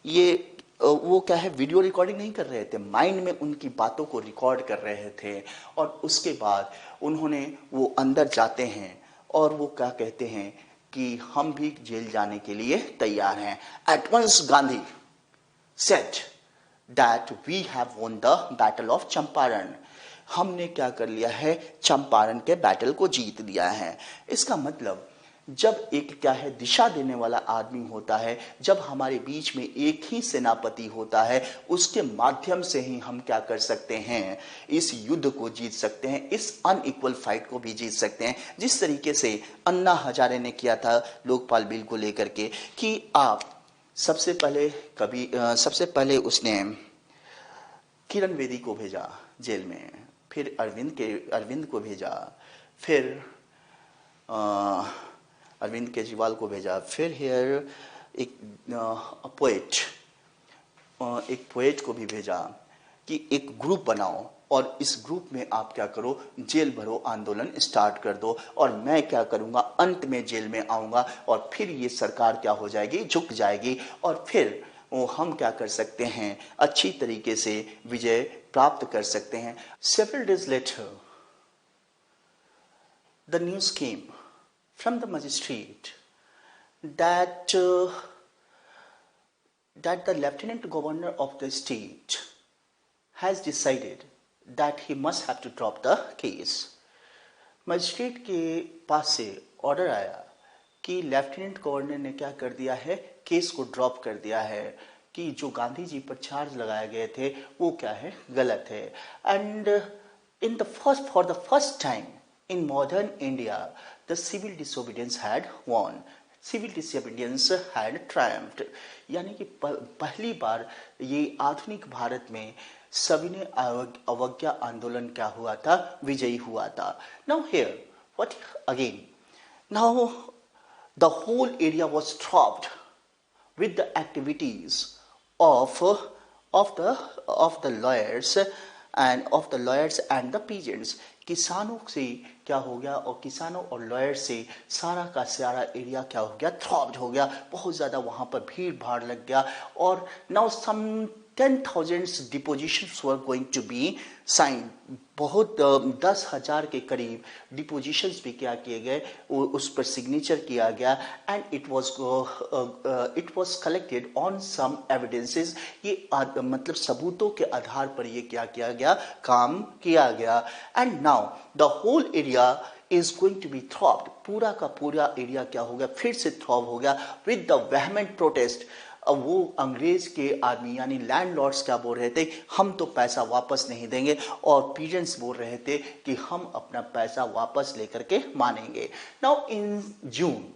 ये वो क्या है, वीडियो रिकॉर्डिंग नहीं कर रहे थे, माइंड में उनकी बातों को रिकॉर्ड कर रहे थे। और उसके बाद उन्होंने, वो अंदर जाते हैं और वो क्या कहते हैं कि हम भी जेल जाने के लिए तैयार हैं। At once Gandhi said that we have won the battle of Champaran, हमने क्या कर लिया है, चंपारण के बैटल को जीत लिया है। इसका मतलब जब एक क्या है, दिशा देने वाला आदमी होता है, जब हमारे बीच में एक ही सेनापति होता है, उसके माध्यम से ही हम क्या कर सकते हैं, इस युद्ध को जीत सकते हैं, इस अनइक्वल फाइट को भी जीत सकते हैं। जिस तरीके से अन्ना हजारे ने किया था लोकपाल बिल को लेकर के, कि आप सबसे पहले उसने किरण बेदी को भेजा जेल में, फिर अरविंद को भेजा, फिर अरविंद केजरीवाल को भेजा, फिर हियर एक पोएट को भी भेजा कि एक ग्रुप बनाओ और इस ग्रुप में आप क्या करो, जेल भरो आंदोलन स्टार्ट कर दो और मैं क्या करूंगा, अंत में जेल में आऊंगा और फिर ये सरकार क्या हो जाएगी, झुक जाएगी और फिर हम क्या कर सकते हैं, अच्छी तरीके से विजय प्राप्त कर सकते हैं। Several days later the news came from the magistrate that the lieutenant governor of the state has decided that he must have to drop the case. Magistrate के पास से ऑर्डर आया कि लेफ्टिनेंट गवर्नर ने क्या कर दिया है, केस को ड्रॉप कर दिया है, कि जो गांधी जी पर चार्ज लगाए गए थे वो क्या है, गलत है। And for the first time in modern India, the civil disobedience had won. Civil disobedience had triumphed. यानी कि पहली बार ये आधुनिक भारत में सविनय अवज्ञा आंदोलन क्या हुआ था, विजयी हुआ था। Now here, what again? Now the whole area was stopped with the activities of the lawyers and the peasants. किसानों से क्या हो गया, और किसानों और लॉयर से सारा का सारा एरिया क्या हो गया, थ्रॉप्ड हो गया, बहुत ज़्यादा वहाँ पर भीड़ भाड़ लग गया। और now some 10,000 depositions were going to be sign, बहुत 10,000 के करीब डिपोजिशंस भी क्या किए गए, उस पर सिग्नेचर किया गया। And it was collected on some evidences, ये मतलब सबूतों के आधार पर ये क्या किया गया, काम किया गया। And now the whole area is going to be throbbed, पूरा का पूरा एरिया क्या हो गया, फिर से थ्रॉब हो गया विद द वेहमेंट प्रोटेस्ट। अब वो अंग्रेज के आदमी यानी लैंडलॉर्ड्स क्या बोल रहे थे, हम तो पैसा वापस नहीं देंगे, और पीजेंट्स बोल रहे थे कि हम अपना पैसा वापस लेकर के मानेंगे। Now in June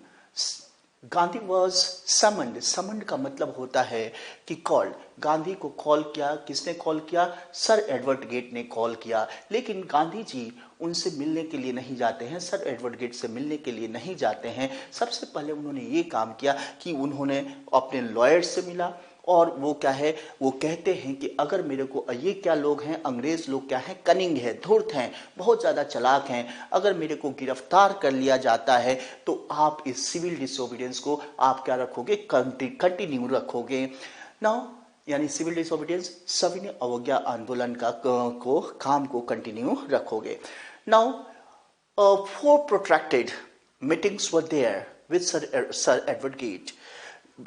Gandhi was summoned. Summoned का मतलब होता है कि कॉल्ड। गांधी को कॉल किया। किसने कॉल किया? सर एडवर्ड गेट ने कॉल किया। लेकिन गांधी जी उनसे मिलने के लिए नहीं जाते हैं, सर एडवर्ड गेट से मिलने के लिए नहीं जाते हैं। सबसे पहले उन्होंने ये काम किया कि उन्होंने अपने लॉयर से मिला, और वो क्या है, वो कहते हैं कि अगर मेरे को, ये क्या लोग हैं, अंग्रेज लोग क्या हैं, कनिंग है, धूर्त हैं, बहुत ज़्यादा चालाक हैं, अगर मेरे को गिरफ्तार कर लिया जाता है तो आप इस सिविल डिसोबीडियंस को आप क्या रखोगे, कंटिन्यू रखोगे। नाउ यानी सिविल डिसोबीडियंस, सविनय अवज्ञा आंदोलन का काम को कंटिन्यू रखोगे। Now four protracted meetings were there with sir Edward Gait.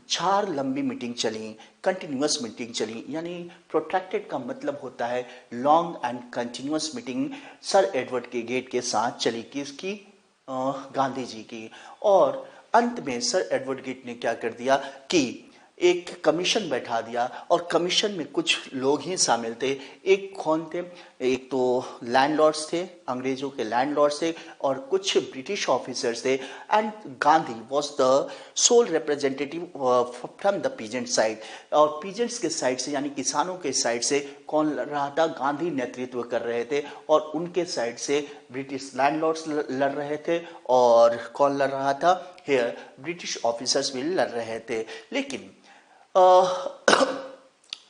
4 लंबी मीटिंग चली, कंटिन्यूअस मीटिंग चली, यानी प्रोट्रैक्टेड का मतलब होता है long and continuous meeting sir Edward के गेट के साथ चली। किसकी? गांधी जी की। और अंत में सर एडवर्ड गेट ने क्या कर दिया कि एक कमीशन बैठा दिया, और कमीशन में कुछ लोग ही शामिल थे। एक कौन थे? एक तो लैंडलॉर्ड्स थे, अंग्रेजों के लैंडलॉर्ड्स थे, और कुछ ब्रिटिश ऑफिसर्स थे। And Gandhi was the sole representative from the peasant side. और पीजेंट्स के साइड से यानी किसानों के साइड से कौन लड़ रहा था? गांधी नेतृत्व कर रहे थे। और उनके साइड से ब्रिटिश लैंडलॉर्ड्स लड़ रहे थे, और कौन लड़ रहा था? हियर ब्रिटिश ऑफिसर्स भी लड़ रहे थे। लेकिन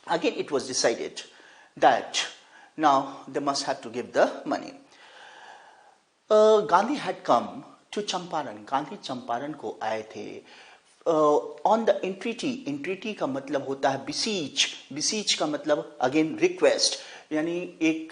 again it was decided that now they must have to give the money. Gandhi had come to Champaran. Gandhi Champaran को आए थे। On the entreaty. इंट्रीटी का मतलब होता है बिसीच। बिसीच का मतलब अगेन रिक्वेस्ट, यानी एक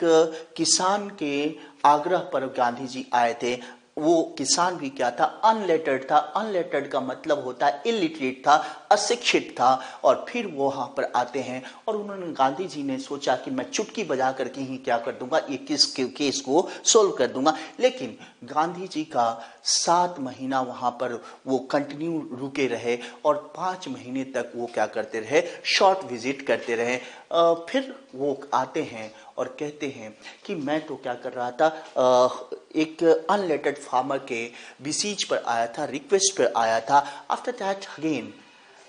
किसान के आग्रह पर गांधी जी आए थे। वो किसान भी क्या था? अनलेटर्ड था। अनलेटर्ड का मतलब होता है इलिटरेट था, अशिक्षित था। और फिर वो वहां पर आते हैं, और उन्होंने, गांधी जी ने सोचा कि मैं चुटकी बजा करके ही क्या कर दूंगा, ये केस को सोल्व कर दूंगा। लेकिन गांधी जी का 7 महीना वहां पर वो कंटिन्यू रुके रहे, और 5 महीने तक वो क्या करते रहे? शॉर्ट विजिट करते रहे। फिर वो आते हैं और कहते हैं कि मैं तो क्या कर रहा था, एक अनलेटेड फार्मर के बिसीज पर आया था, रिक्वेस्ट पर आया था। After that again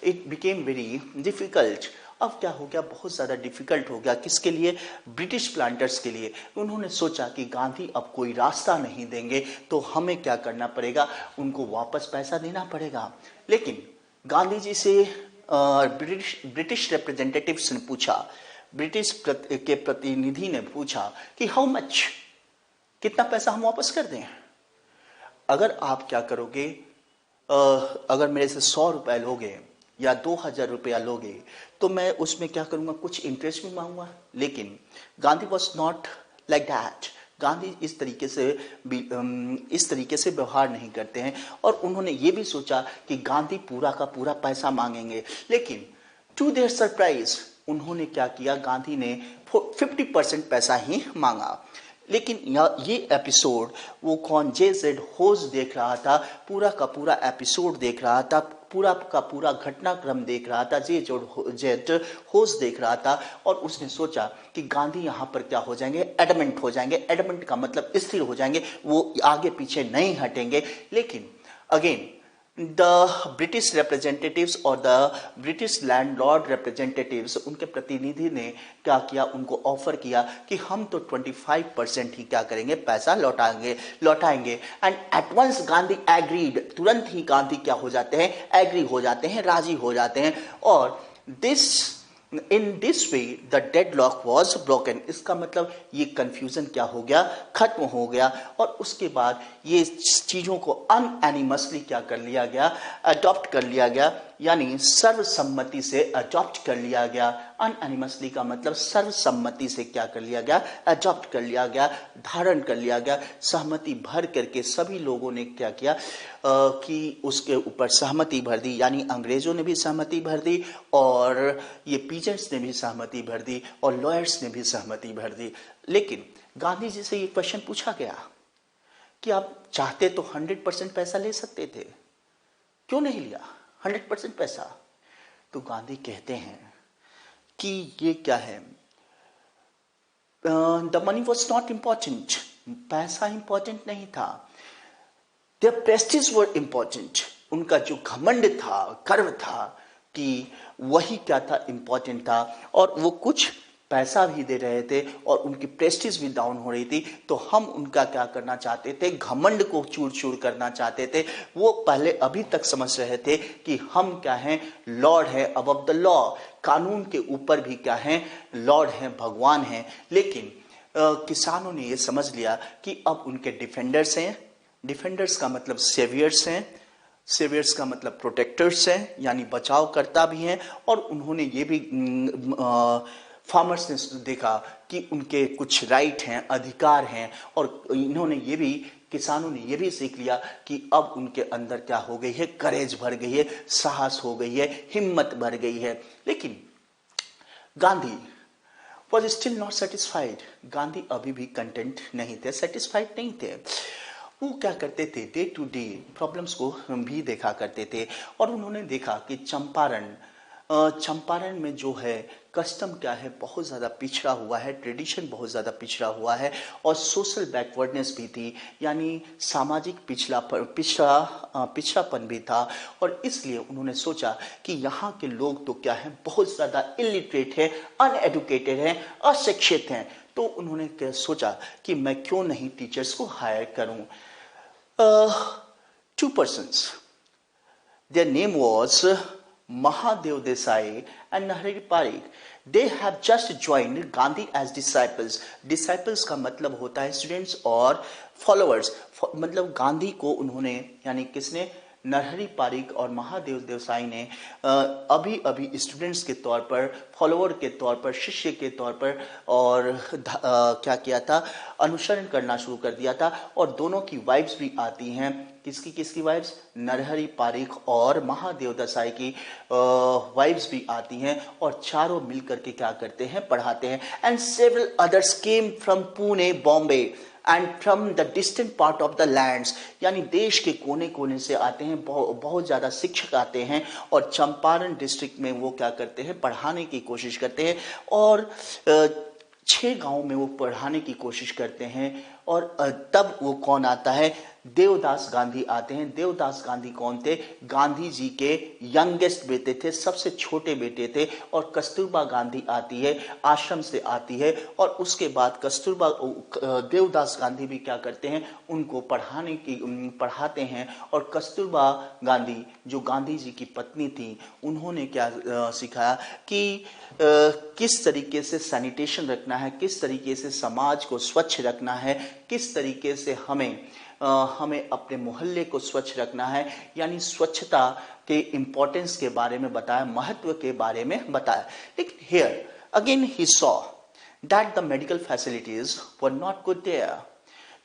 it became very difficult. अब क्या हो गया? बहुत ज़्यादा डिफिकल्ट हो गया। किसके लिए? ब्रिटिश प्लांटर्स के लिए। उन्होंने सोचा कि गांधी अब कोई रास्ता नहीं देंगे, तो हमें क्या करना पड़ेगा? उनको वापस पैसा देना पड़ेगा। लेकिन गांधी जी से ब्रिटिश रिप्रेजेंटेटिव्स ने पूछा, ब्रिटिश के प्रतिनिधि ने पूछा कि हाउ मच, कितना पैसा हम वापस कर दें? अगर आप क्या करोगे, अगर मेरे से 100 रुपए लोगे या 2000 रुपया लोगे, तो मैं उसमें क्या करूंगा? कुछ इंटरेस्ट भी मांगूंगा। लेकिन Gandhi was not like that. Gandhi इस तरीके से व्यवहार नहीं करते हैं। और उन्होंने ये भी सोचा कि गांधी पूरा का पूरा पैसा मांगेंगे। लेकिन टू देयर सरप्राइज उन्होंने क्या किया? गांधी ने 50% पैसा ही मांगा। लेकिन ये एपिसोड वो कौन? जेजेड होस्ट देख रहा था, पूरा का पूरा एपिसोड देख रहा था, पूरा का पूरा घटनाक्रम देख रहा था। जेड होस्ट देख रहा था, और उसने सोचा कि गांधी यहाँ पर क्या हो जाएंगे? एडमेंट हो जाएंगे। एडमेंट का मतलब स्थिर हो जाएंगे, वो आगे पीछे नहीं हटेंगे। लेकिन अगेन द ब्रिटिश रिप्रेजेंटेटिव्स और द ब्रिटिश लैंडलॉर्ड रिप्रेजेंटेटिव्स, उनके प्रतिनिधि ने क्या किया? उनको ऑफर किया कि हम तो 25% ही क्या करेंगे? पैसा लौटाएंगे। And at once Gandhi agreed. तुरंत ही गांधी क्या हो जाते हैं? एग्री हो जाते हैं, राजी हो जाते हैं। और in this way the deadlock was broken. इसका मतलब ये कंफ्यूजन क्या हो गया? खत्म हो गया। और उसके बाद ये चीजों को अनएनिमसली क्या कर लिया गया? अडॉप्ट कर लिया गया, यानी सर्वसम्मति से अडॉप्ट कर लिया गया। अनएनिमसली का मतलब सर्वसम्मति से क्या कर लिया गया? अडॉप्ट कर लिया गया, धारण कर लिया गया। सहमति भर करके सभी लोगों ने क्या किया कि उसके ऊपर सहमति भर दी, यानी अंग्रेजों ने भी सहमति भर दी, और ये पीजेंट्स ने भी सहमति भर दी, और लॉयर्स ने भी सहमति भर दी। लेकिन गांधी जी से ये क्वेश्चन पूछा गया कि आप चाहते तो 100% पैसा ले सकते थे, क्यों नहीं लिया 100% पैसा? तो गांधी कहते हैं कि ये क्या है, the money was not important, पैसा इंपॉर्टेंट नहीं था, देयर प्रेस्टीज वर इम्पॉर्टेंट, उनका जो घमंड था, गर्व था कि वही क्या था, इम्पॉर्टेंट था। और वो कुछ पैसा भी दे रहे थे और उनकी प्रेस्टीज भी डाउन हो रही थी, तो हम उनका क्या करना चाहते थे, घमंड को चूर चूर करना चाहते थे। वो पहले अभी तक समझ रहे थे कि हम क्या हैं, लॉर्ड है अबव द लॉ, कानून के ऊपर भी क्या है, लॉर्ड है, भगवान है। लेकिन किसानों ने ये समझ लिया कि अब उनके डिफेंडर्स हैं, डिफेंडर्स का मतलब सेवियर्स हैं, सेवियर्स का मतलब प्रोटेक्टर्स हैं, यानी बचाव करता भी हैं। और उन्होंने ये भी फार्मर्स ने देखा कि उनके कुछ राइट हैं, अधिकार हैं, और इन्होंने ये भी, किसानों ने ये भी सीख लिया कि अब उनके अंदर क्या हो गई है, करेज भर गई है, साहस हो गई है, हिम्मत भर गई है। लेकिन Gandhi was still not satisfied, Gandhi अभी भी कंटेंट नहीं थे, सेटिस्फाइड नहीं थे। वो क्या करते थे, डे टू डे प्रॉब्लम्स को भी देखा करते थे। और उन्होंने देखा कि चंपारण में जो है कस्टम क्या है, बहुत ज़्यादा पिछड़ा हुआ है, ट्रेडिशन बहुत ज़्यादा पिछड़ा हुआ है, और सोशल बैकवर्डनेस भी थी, यानी सामाजिक पिछड़ापन भी था। और इसलिए उन्होंने सोचा कि यहाँ के लोग तो क्या है, बहुत ज़्यादा इलिटरेट है, अनएडुकेटेड हैं, अशिक्षित हैं। तो उन्होंने क्या सोचा कि मैं क्यों नहीं टीचर्स को हायर करूँ। Two persons, their name was Mahadev Desai and Narahari Parikh. They have just joined Gandhi as disciples. Disciples का मतलब होता है स्टूडेंट्स, और फॉलोअर्स, मतलब गांधी को उन्होंने, यानी किसने, नरहरि पारिक और महादेव देसाई ने अभी अभी स्टूडेंट्स के तौर पर, फॉलोअर के तौर पर, शिष्य के तौर पर, और क्या किया था, अनुसरण करना शुरू कर दिया था। और दोनों की वाइब्स भी आती हैं, किसकी किसकी वाइब्स, नरहरि पारिक और महादेव देसाई की वाइब्स भी आती हैं, और चारों मिलकर के क्या करते हैं, पढ़ाते हैं। And several others came from Pune, Bombay and from the distant part of the lands, यानी देश के कोने कोने से आते हैं, बहुत ज़्यादा शिक्षक आते हैं, और चंपारण डिस्ट्रिक्ट में वो क्या करते हैं, पढ़ाने की कोशिश करते हैं। और 6 गांव में वो पढ़ाने की कोशिश करते हैं। और तब वो कौन आता है, देवदास गांधी आते हैं। देवदास गांधी कौन थे, गांधी जी के यंगेस्ट बेटे थे, सबसे छोटे बेटे थे। और कस्तूरबा गांधी आती है, आश्रम से आती है, और उसके बाद कस्तूरबा, देवदास गांधी भी क्या करते हैं, उनको पढ़ाते हैं। और कस्तूरबा गांधी जो गांधी जी की पत्नी थी, उन्होंने क्या सिखाया कि किस तरीके से सैनिटेशन रखना है, किस तरीके से समाज को स्वच्छ रखना है, किस तरीके से हमें अपने मोहल्ले को स्वच्छ रखना है, यानी स्वच्छता के इम्पोर्टेंस के बारे में बताया, महत्व के बारे में बताया। लेकिन here again he saw that the medical facilities were not good there.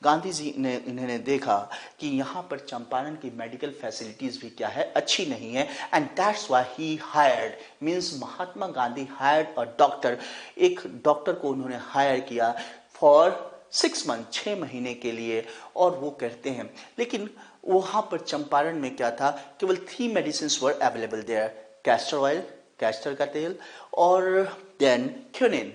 Gandhi ji ने इन्होंने देखा कि यहाँ पर चंपारण की मेडिकल फैसिलिटीज भी क्या है, अच्छी नहीं है। And that's why he hired, means Mahatma Gandhi hired a doctor, एक डॉक्टर को उन्होंने हायर किया फॉर 6 मंथ, 6 महीने के लिए। और वो कहते हैं, लेकिन वहां पर चंपारण में क्या था, केवल 3 medicine were available there, castor oil, castor का तेल, और then quinine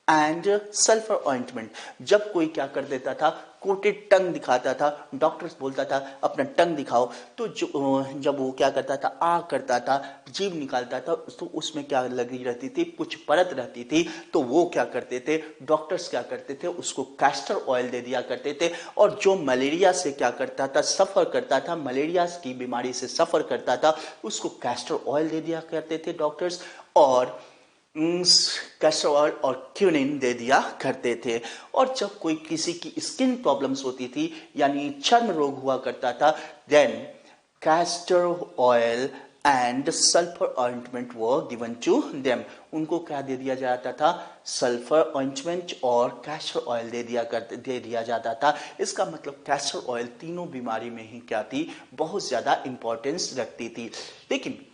and sulphur ointment. जब कोई क्या कर देता था, कोटेड टंग दिखाता था, डॉक्टर्स बोलता था अपना टंग दिखाओ, तो जब वो क्या करता था, करता था, जीभ निकालता था, तो उसमें क्या लगी रहती थी, कुछ परत रहती थी। तो वो क्या करते थे, डॉक्टर्स क्या करते थे, उसको कैस्टर ऑयल दे दिया करते थे। और जो मलेरिया से क्या करता था, सफ़र करता था, मलेरिया की बीमारी से सफ़र करता था, उसको कैस्टर ऑयल दे दिया करते थे डॉक्टर्स, और कैस्टर ऑयल और क्यूनिन दे दिया करते थे। और जब कोई किसी की स्किन प्रॉब्लम्स होती थी, यानी चर्म रोग हुआ करता था, then castor oil and sulphur ointment were given to them. उनको क्या दे दिया जाता था, सल्फर ऑइंटमेंट और कैस्टर ऑयल दे दिया जाता था। इसका मतलब कैस्टर ऑयल तीनों बीमारी में ही क्या थी, बहुत ज्यादा इंपॉर्टेंस रखती थी। लेकिन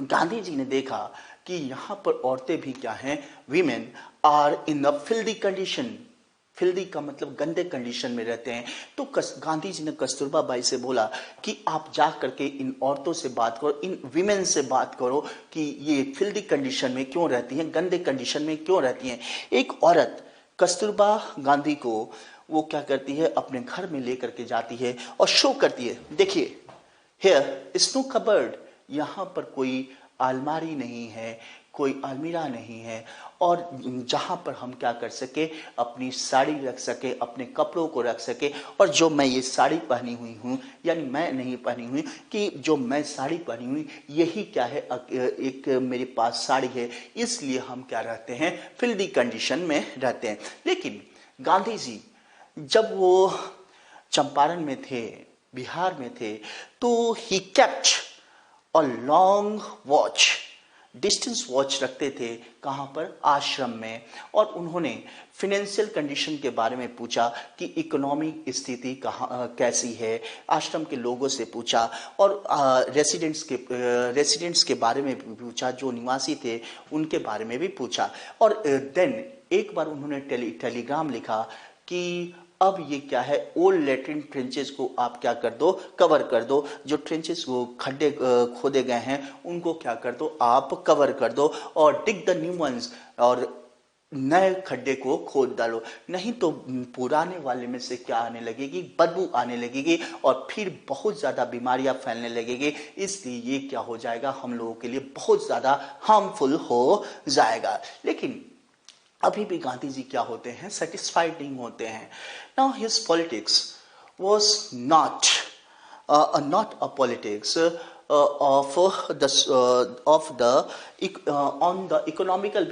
गांधी जी ने देखा कि यहाँ पर औरतें भी क्या हैं, women are in a filthy condition, filthy का मतलब गंदे कंडीशन में रहते हैं। तो गांधी जी ने कस्तूरबा बाई से बोला कि आप जा करके इन औरतों से बात करो, इन विमेन से बात करो कि ये फिल्दी कंडीशन में क्यों रहती हैं, गंदे कंडीशन में क्यों रहती हैं। एक औरत कस्तूरबा गांधी को वो क्या करती है, अपने घर में लेकर के जाती है और शो करती है, देखिए हियर इज नो कबर्ड, यहाँ पर कोई अलमारी नहीं है, कोई अलमीरा नहीं है, और जहाँ पर हम क्या कर सके, अपनी साड़ी रख सके, अपने कपड़ों को रख सके। और जो मैं ये साड़ी पहनी हुई हूँ, यानी मैं नहीं पहनी हुई, कि जो मैं साड़ी पहनी हुई यही क्या है, एक मेरे पास साड़ी है, इसलिए हम क्या रहते हैं, फिल्दी कंडीशन में रहते हैं। लेकिन गांधी जी जब वो चंपारण में थे, बिहार में थे, तो he kept a long watch, distance watch रखते थे, कहाँ पर, आश्रम में। और उन्होंने फिनेंशियल कंडीशन के बारे में पूछा कि इकोनॉमिक स्थिति कहाँ कैसी है, आश्रम के लोगों से पूछा, और रेसिडेंट्स के बारे में भी पूछा, जो निवासी थे उनके बारे में भी पूछा। और देन एक बार उन्होंने टेलीग्राम लिखा कि अब ये क्या है, ओल्ड लेट्रिन ट्रेंचेस को आप क्या कर दो, कवर कर दो, जो ट्रेंचेस वो खड्डे खोदे गए हैं उनको क्या कर दो, आप कवर कर दो, और डिग द न्यू वंस, और नए खड्डे को खोद डालो, नहीं तो पुराने वाले में से क्या आने लगेगी, बदबू आने लगेगी, और फिर बहुत ज़्यादा बीमारियां फैलने लगेगी। इसलिए ये क्या हो जाएगा, हम लोगों के लिए बहुत ज़्यादा हार्मफुल हो जाएगा। लेकिन अभी भी गांधी जी क्या होते हैं, सेटिस्फाइड नहीं होते हैं। Now his politics was not a politics of the on the economical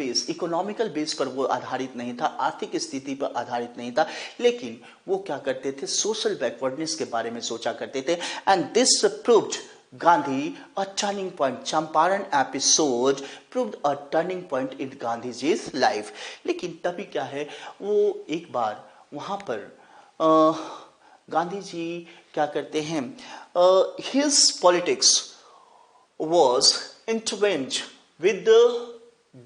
base पर वो आधारित नहीं था, आर्थिक स्थिति पर आधारित नहीं था, लेकिन वो क्या करते थे, सोशल बैकवर्डनेस के बारे में सोचा करते थे। And this proved Gandhi a turning point. Champaran episode proved a turning point in गांधीजी's life. लेकिन तभी क्या है, वो एक बार वहाँ पर गांधी जी क्या करते हैं, his politics was intertwined with the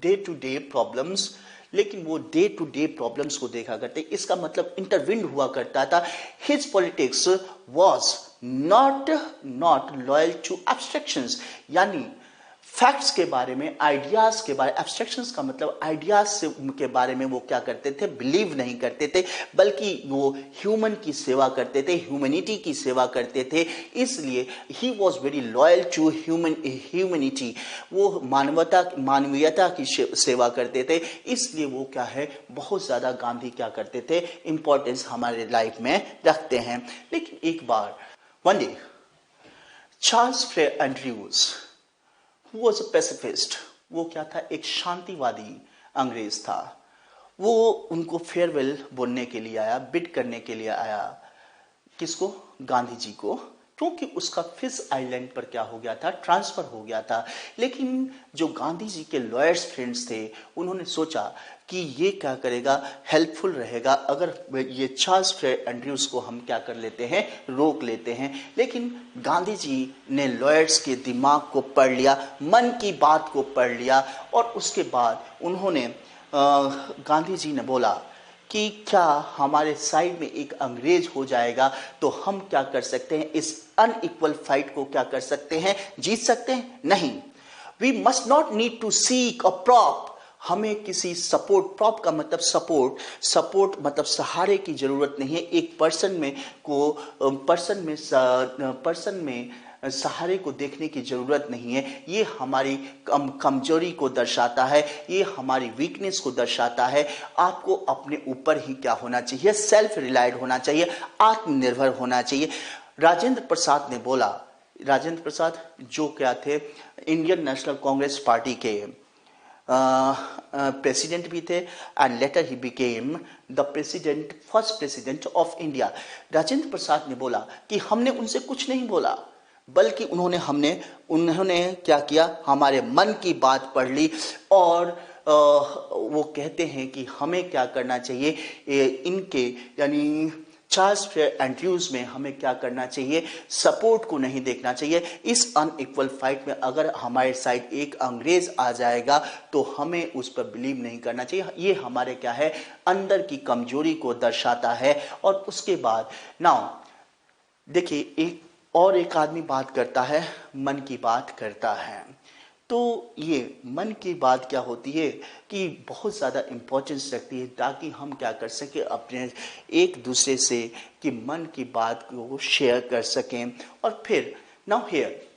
day to day problems. लेकिन वो डे टू डे प्रॉब्लम्स को देखा करते, इसका मतलब इंटरविंड हुआ करता था। His politics was not loyal to abstractions, यानी फैक्ट्स के बारे में, आइडियाज के बारे, एब्स्ट्रैक्शंस का मतलब आइडियाज के बारे में वो क्या करते थे, बिलीव नहीं करते थे, बल्कि वो ह्यूमन की सेवा करते थे, ह्यूमैनिटी की सेवा करते थे। इसलिए he was very loyal to humanity, वो मानवीयता की सेवा करते थे। इसलिए वो क्या है, बहुत ज़्यादा गांधी क्या करते थे, इंपॉर्टेंस हमारे लाइफ में रखते हैं। लेकिन एक बार one day Charles Freer Andrews Who was a pacifist, वो क्या था, एक शांतिवादी अंग्रेज था। वो उनको फेयरवेल बोलने के लिए आया, बिड करने के लिए आया, किसको, गांधी जी को, क्योंकि उसका फिश आइलैंड पर क्या हो गया था, ट्रांसफर हो गया था। लेकिन जो गांधी जी के लॉयर्स फ्रेंड्स थे, उन्होंने सोचा कि ये क्या करेगा, हेल्पफुल रहेगा अगर ये चार्ल्स फ्लेयर एंड्रयूज को हम क्या कर लेते हैं, रोक लेते हैं। लेकिन गांधी जी ने लॉयर्स के दिमाग को पढ़ लिया, मन की बात को पढ़ लिया, और उसके बाद उन्होंने गांधी जी ने बोला कि क्या हमारे साइड में एक अंग्रेज हो जाएगा तो हम क्या कर सकते हैं, इस अनइक्वल फाइट को क्या कर सकते हैं, जीत सकते हैं, नहीं। We must not need to seek a prop, हमें किसी सपोर्ट, प्रॉप का मतलब सपोर्ट मतलब सहारे की जरूरत नहीं है। एक पर्सन में सहारे को देखने की जरूरत नहीं है। ये हमारी कमजोरी को दर्शाता है, ये हमारी वीकनेस को दर्शाता है। आपको अपने ऊपर ही क्या होना चाहिए, सेल्फ रिलायड होना चाहिए, आत्मनिर्भर होना चाहिए। राजेंद्र प्रसाद ने बोला, राजेंद्र प्रसाद जो क्या थे, इंडियन नेशनल कांग्रेस पार्टी के प्रेसिडेंट भी थे, and later he became the first president of India. Rajendra Prasad ने बोला कि हमने उनसे कुछ नहीं बोला, बल्कि उन्होंने क्या किया, हमारे मन की बात पढ़ ली, और वो कहते हैं कि हमें क्या करना चाहिए, इनके यानी चार्ल्स एंड्रयूज में हमें क्या करना चाहिए, सपोर्ट को नहीं देखना चाहिए। इस अनइक्वल फाइट में अगर हमारे साइड एक अंग्रेज आ जाएगा तो हमें उस पर बिलीव नहीं करना चाहिए। ये हमारे क्या है, अंदर की कमजोरी को दर्शाता है। और उसके बाद नाउ देखिए, एक आदमी बात करता है, मन की बात करता है। तो ये मन की बात क्या होती है कि बहुत ज़्यादा इम्पोर्टेंस रखती है, ताकि हम क्या कर सकें, अपने एक दूसरे से कि मन की बात को शेयर कर सकें। और फिर now here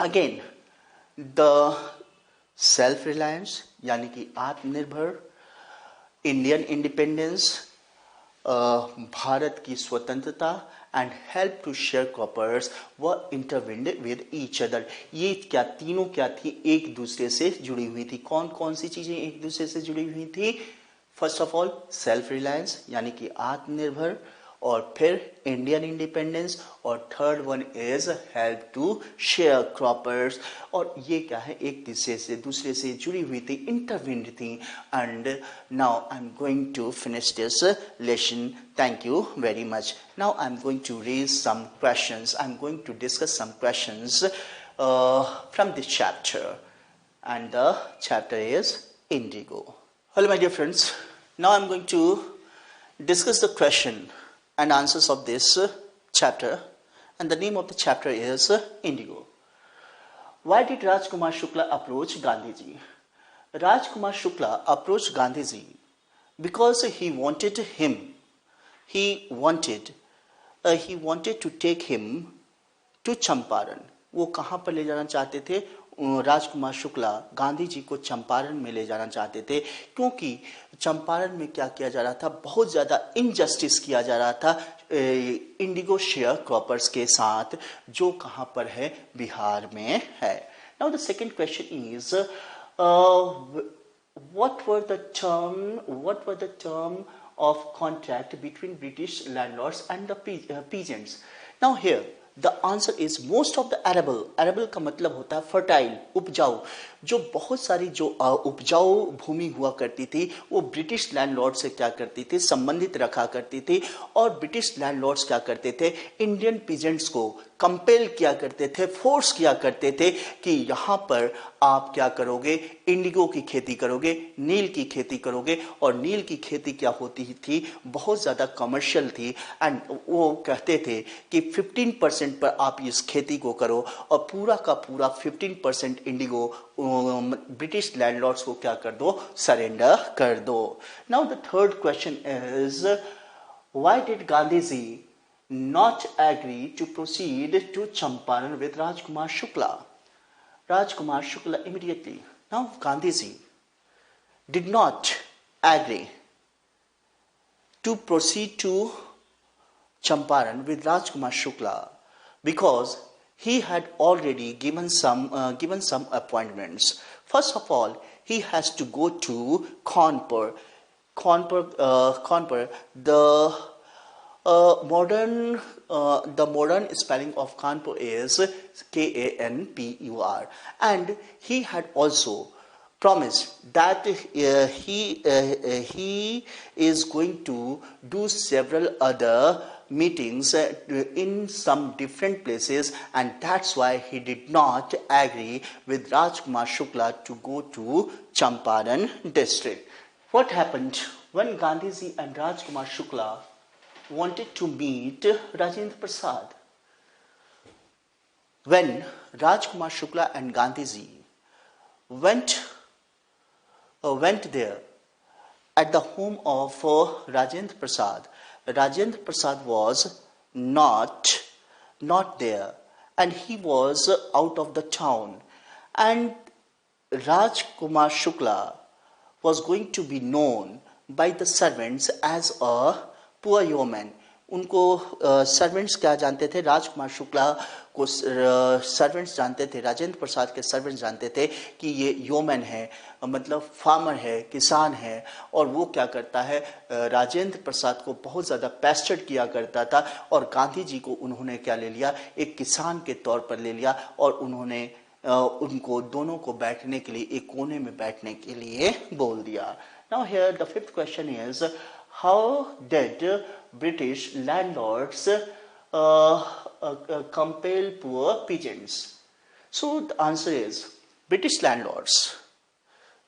again the self reliance, यानी कि आत्मनिर्भर, इंडियन इंडिपेंडेंस, भारत की स्वतंत्रता, and help to sharecroppers were intertwined with each other. ये क्या तीनों क्या थी, एक दूसरे से जुड़ी हुई थी। कौन कौन सी चीजें एक दूसरे से जुड़ी हुई थी? First of all self reliance, यानी कि आत्मनिर्भर, और फिर इंडियन इंडिपेंडेंस, और third one is help to sharecroppers. और ये क्या है, एक दूसरे से जुड़ी हुई थी, इंटरविंड थी। And now I am going to finish this lesson. Thank you very much. Now I am going to raise some questions, I am going to discuss some questions from this chapter, and the chapter is indigo. Hello my dear friends, now I'm going to discuss the question and answers of this chapter, and the name of the chapter is indigo. Why did Rajkumar Shukla approach Gandhiji? Rajkumar Shukla approached Gandhiji because he wanted to take him to Champaran. वो कहाँ पर ले जाना चाहते थे? राजकुमार शुक्ला गांधी जी को चंपारण में ले जाना चाहते थे, क्योंकि चंपारण में क्या किया जा रहा था, बहुत ज़्यादा इनजस्टिस किया जा रहा था इंडिगो शेयर क्रॉपर्स के साथ, जो कहाँ पर है, बिहार में है। Now the second question is what were the term of contract between British landlords and the peasants? Now here the answer is most of the arable का मतलब होता है फर्टाइल, उपजाऊ। जो बहुत सारी जो उपजाऊ भूमि हुआ करती थी, वो ब्रिटिश लैंडलॉर्ड से क्या करती थी, संबंधित रखा करती थी। और ब्रिटिश लैंडलॉर्ड्स क्या करते थे, इंडियन पीजेंट्स को कंपेल किया करते थे, फोर्स किया करते थे कि यहाँ पर आप क्या करोगे, इंडिगो की खेती करोगे, नील की खेती करोगे। और नील की खेती क्या होती थी, बहुत ज़्यादा कमर्शियल थी। एंड वो कहते थे कि 15% पर आप इस खेती को करो, और पूरा का पूरा 15% इंडिगो ब्रिटिश लैंडलॉर्ड्स को क्या कर दो, सरेंडर कर दो। Now the third question is why did Gandhi ji not agree to proceed to Champaran with Rajkumar Shukla? Rajkumar Shukla immediately. Now Gandhiji did not agree to proceed to Champaran with Rajkumar Shukla because he had already given some appointments. First of all, he has to go to Kanpur. Kanpur, the modern spelling of Kanpur is Kanpur, and he had also promised that he is going to do several other meetings in some different places, and that's why he did not agree with Rajkumar Shukla to go to Champaran district. What happened when Gandhiji and Rajkumar Shukla wanted to meet Rajendra Prasad? When Rajkumar Shukla and Gandhiji went there at the home of Rajendra Prasad, Rajendra Prasad was not there, and he was out of the town, and Rajkumar Shukla was going to be known by the servants as a poor yeoman. उनको सर्वेंट्स क्या जानते थे, राजकुमार शुक्ला को सर्वेंट्स जानते थे, राजेंद्र प्रसाद के सर्वेंट्स जानते थे कि ये योमैन है, मतलब फार्मर है, किसान है। और वो क्या करता है, राजेंद्र प्रसाद को बहुत ज़्यादा पेस्टर्ड किया करता था। और गांधी जी को उन्होंने क्या ले लिया, एक किसान के तौर पर ले लिया, और उन्होंने उनको दोनों को बैठने के लिए एक कोने में बैठने के लिए बोल दिया। Now here the fifth question is, how did British landlords compel poor peasants? So the answer is, British landlords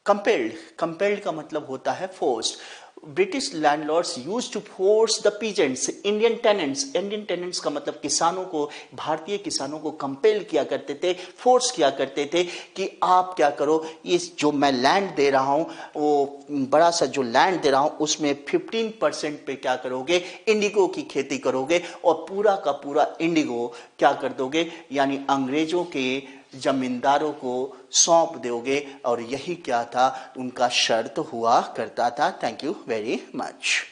compelled का मतलब होता है forced. British landlords use to force the peasants, Indian tenants का मतलब किसानों को, भारतीय किसानों को कंपेल किया करते थे, फोर्स किया करते थे कि आप क्या करो, इस जो मैं लैंड दे रहा हूं, वो बड़ा सा जो लैंड दे रहा हूं उसमें 15% पे क्या करोगे, इंडिगो की खेती करोगे और पूरा का पूरा इंडिगो क्या कर दोगे, यानी अंग्रेजों के जमींदारों को सौंप दोगे। और यही क्या था, उनका शर्त हुआ करता था। Thank you very much.